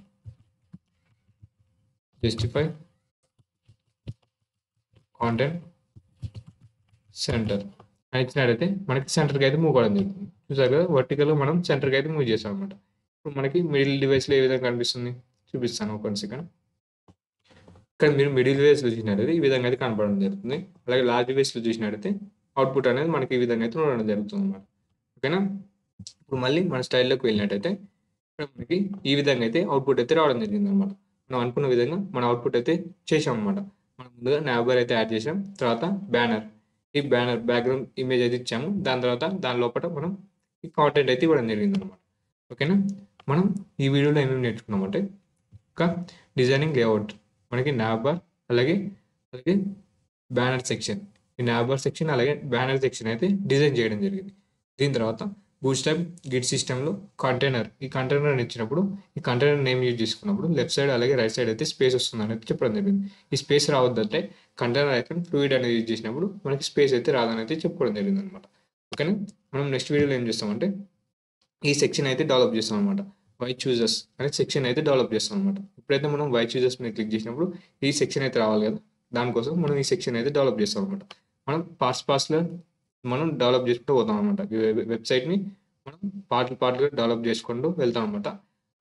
జస్టిఫై కాంటెంట్ సెంటర్ అని ఇచ్చినట్టయితే మనకి సెంటర్కి అయితే మూవ్ కావడం జరుగుతుంది. చూసారు కదా, వర్టికల్గా మనం సెంటర్కి అయితే మూవ్ చేసాం అనమాట. ఇప్పుడు మనకి మిడిల్ డివైస్లో ఏ విధంగా కనిపిస్తుంది చూపిస్తాను ఒక సెకండ్. ఇక్కడ మీరు మిడిల్ డివైస్లో చూసినట్టయితే ఈ విధంగా అయితే కనపడడం జరుగుతుంది. అలాగే లార్జ్ డివైస్లో చూసినట్టయితే అవుట్పుట్ అనేది మనకి ఈ విధంగా అయితే ఉండడం జరుగుతుంది అనమాట. ఓకేనా, ఇప్పుడు మళ్ళీ మన స్టైల్లోకి వెళ్ళినట్టయితే ఇక్కడ మనకి ఈ విధంగా అయితే అవుట్పుట్ అయితే రావడం జరిగింది అనమాట. మనం అనుకున్న విధంగా మన అవుట్పుట్ అయితే చేసాం అనమాట. మనం ముందుగా నావ్బార్ అయితే యాడ్ చేసాం, తర్వాత బ్యానర్, ఈ బ్యానర్ బ్యాక్గ్రౌండ్ ఇమేజ్ అయితే ఇచ్చాము. దాని తర్వాత దాని లోపల మనం ఈ కాంటెంట్ అయితే ఇవ్వడం జరిగింది అనమాట. ఓకేనా, మనం ఈ వీడియోలో ఏమేమి నేర్చుకున్నామంటే ఒక డిజైనింగ్ లేఅవుట్, మనకి నావ్బార్ అలాగే బ్యానర్ సెక్షన్, ఈ నావ్బార్ సెక్షన్ అలాగే బ్యానర్ సెక్షన్ అయితే డిజైన్ చేయడం జరిగింది. దీని తర్వాత బూట్స్ట్రాప్ గిట్ సిస్టంలో ఈ కంటైనర్ ఇచ్చినప్పుడు ఈ కంటైనర్ నేమ్ యూజ్ చేసుకున్నప్పుడు లెఫ్ట్ సైడ్ అలాగే రైట్ సైడ్ అయితే స్పేస్ వస్తుంది అనేది చెప్పడం జరిగింది. ఈ స్పేస్ రావద్దంటే కంటైనర్ ఐకాన్ ఫ్లూయిడ్ అనేది యూజ్ చేసినప్పుడు మనకి స్పేస్ అయితే రాదని అయితే చెప్పుకోవడం జరిగింది అనమాట. ఓకేనా, మనం నెక్స్ట్ వీడియోలో ఏం చేస్తామంటే ఈ సెక్షన్ అయితే డెవలప్ చేస్తాం అనమాట. వై చూజర్స్ అనే సెక్షన్ అయితే డెవలప్ చేస్తాం అనమాట. ఇప్పుడైతే మనం వై చూజర్స్ మీద క్లిక్ చేసినప్పుడు ఈ సెక్షన్ అయితే రావాలి కదా, దానికోసం మనం ఈ సెక్షన్ అయితే డెవలప్ చేస్తాం అనమాట. మనం పార్ట్స్లో మనం డెవలప్ చేసుకుంటూ పోతాం అనమాట. వెబ్సైట్ని మనం పార్ట్లుగా డెవలప్ చేసుకుంటూ వెళ్తాం అనమాట.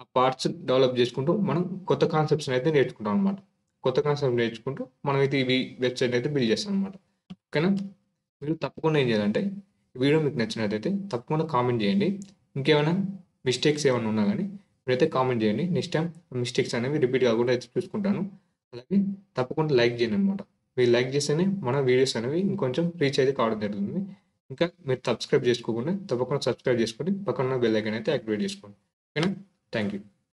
ఆ పార్ట్స్ డెవలప్ చేసుకుంటూ మనం కొత్త కాన్సెప్ట్స్ని అయితే నేర్చుకుంటాం అనమాట. కొత్త కాన్సెప్ట్ నేర్చుకుంటూ మనం అయితే ఇవి వెబ్సైట్ అయితే బిల్డ్ చేస్తాం అనమాట. ఓకేనా, మీరు తప్పకుండా ఏం చేయాలంటే, ఈ వీడియో మీకు నచ్చినట్టయితే తప్పకుండా కామెంట్ చేయండి. ఇంకేమైనా మిస్టేక్స్ ఏమైనా ఉన్నా గానీ మీరైతే కామెంట్ చేయండి. నెక్స్ట్ టైమ్ మిస్టేక్స్ అనేవి రిపీట్ కాకుండా అయితే చూసుకుంటాను. అలాగే తప్పకుండా లైక్ చేయండనమాట. మీరు లైక్ చేస్తేనే మన వీడియోస్ అనేవి ఇంకొంచెం రీచ్ అయితే కావడం జరుగుతుంది. ఇంకా మీరు సబ్స్క్రైబ్ చేసుకోకుండా తప్పకుండా సబ్స్క్రైబ్ చేసుకొని పక్కన ఉన్న బెల్ ఐకాన్ అయితే యాక్టివేట్ చేసుకోండి. ఓకేనా? Thank you.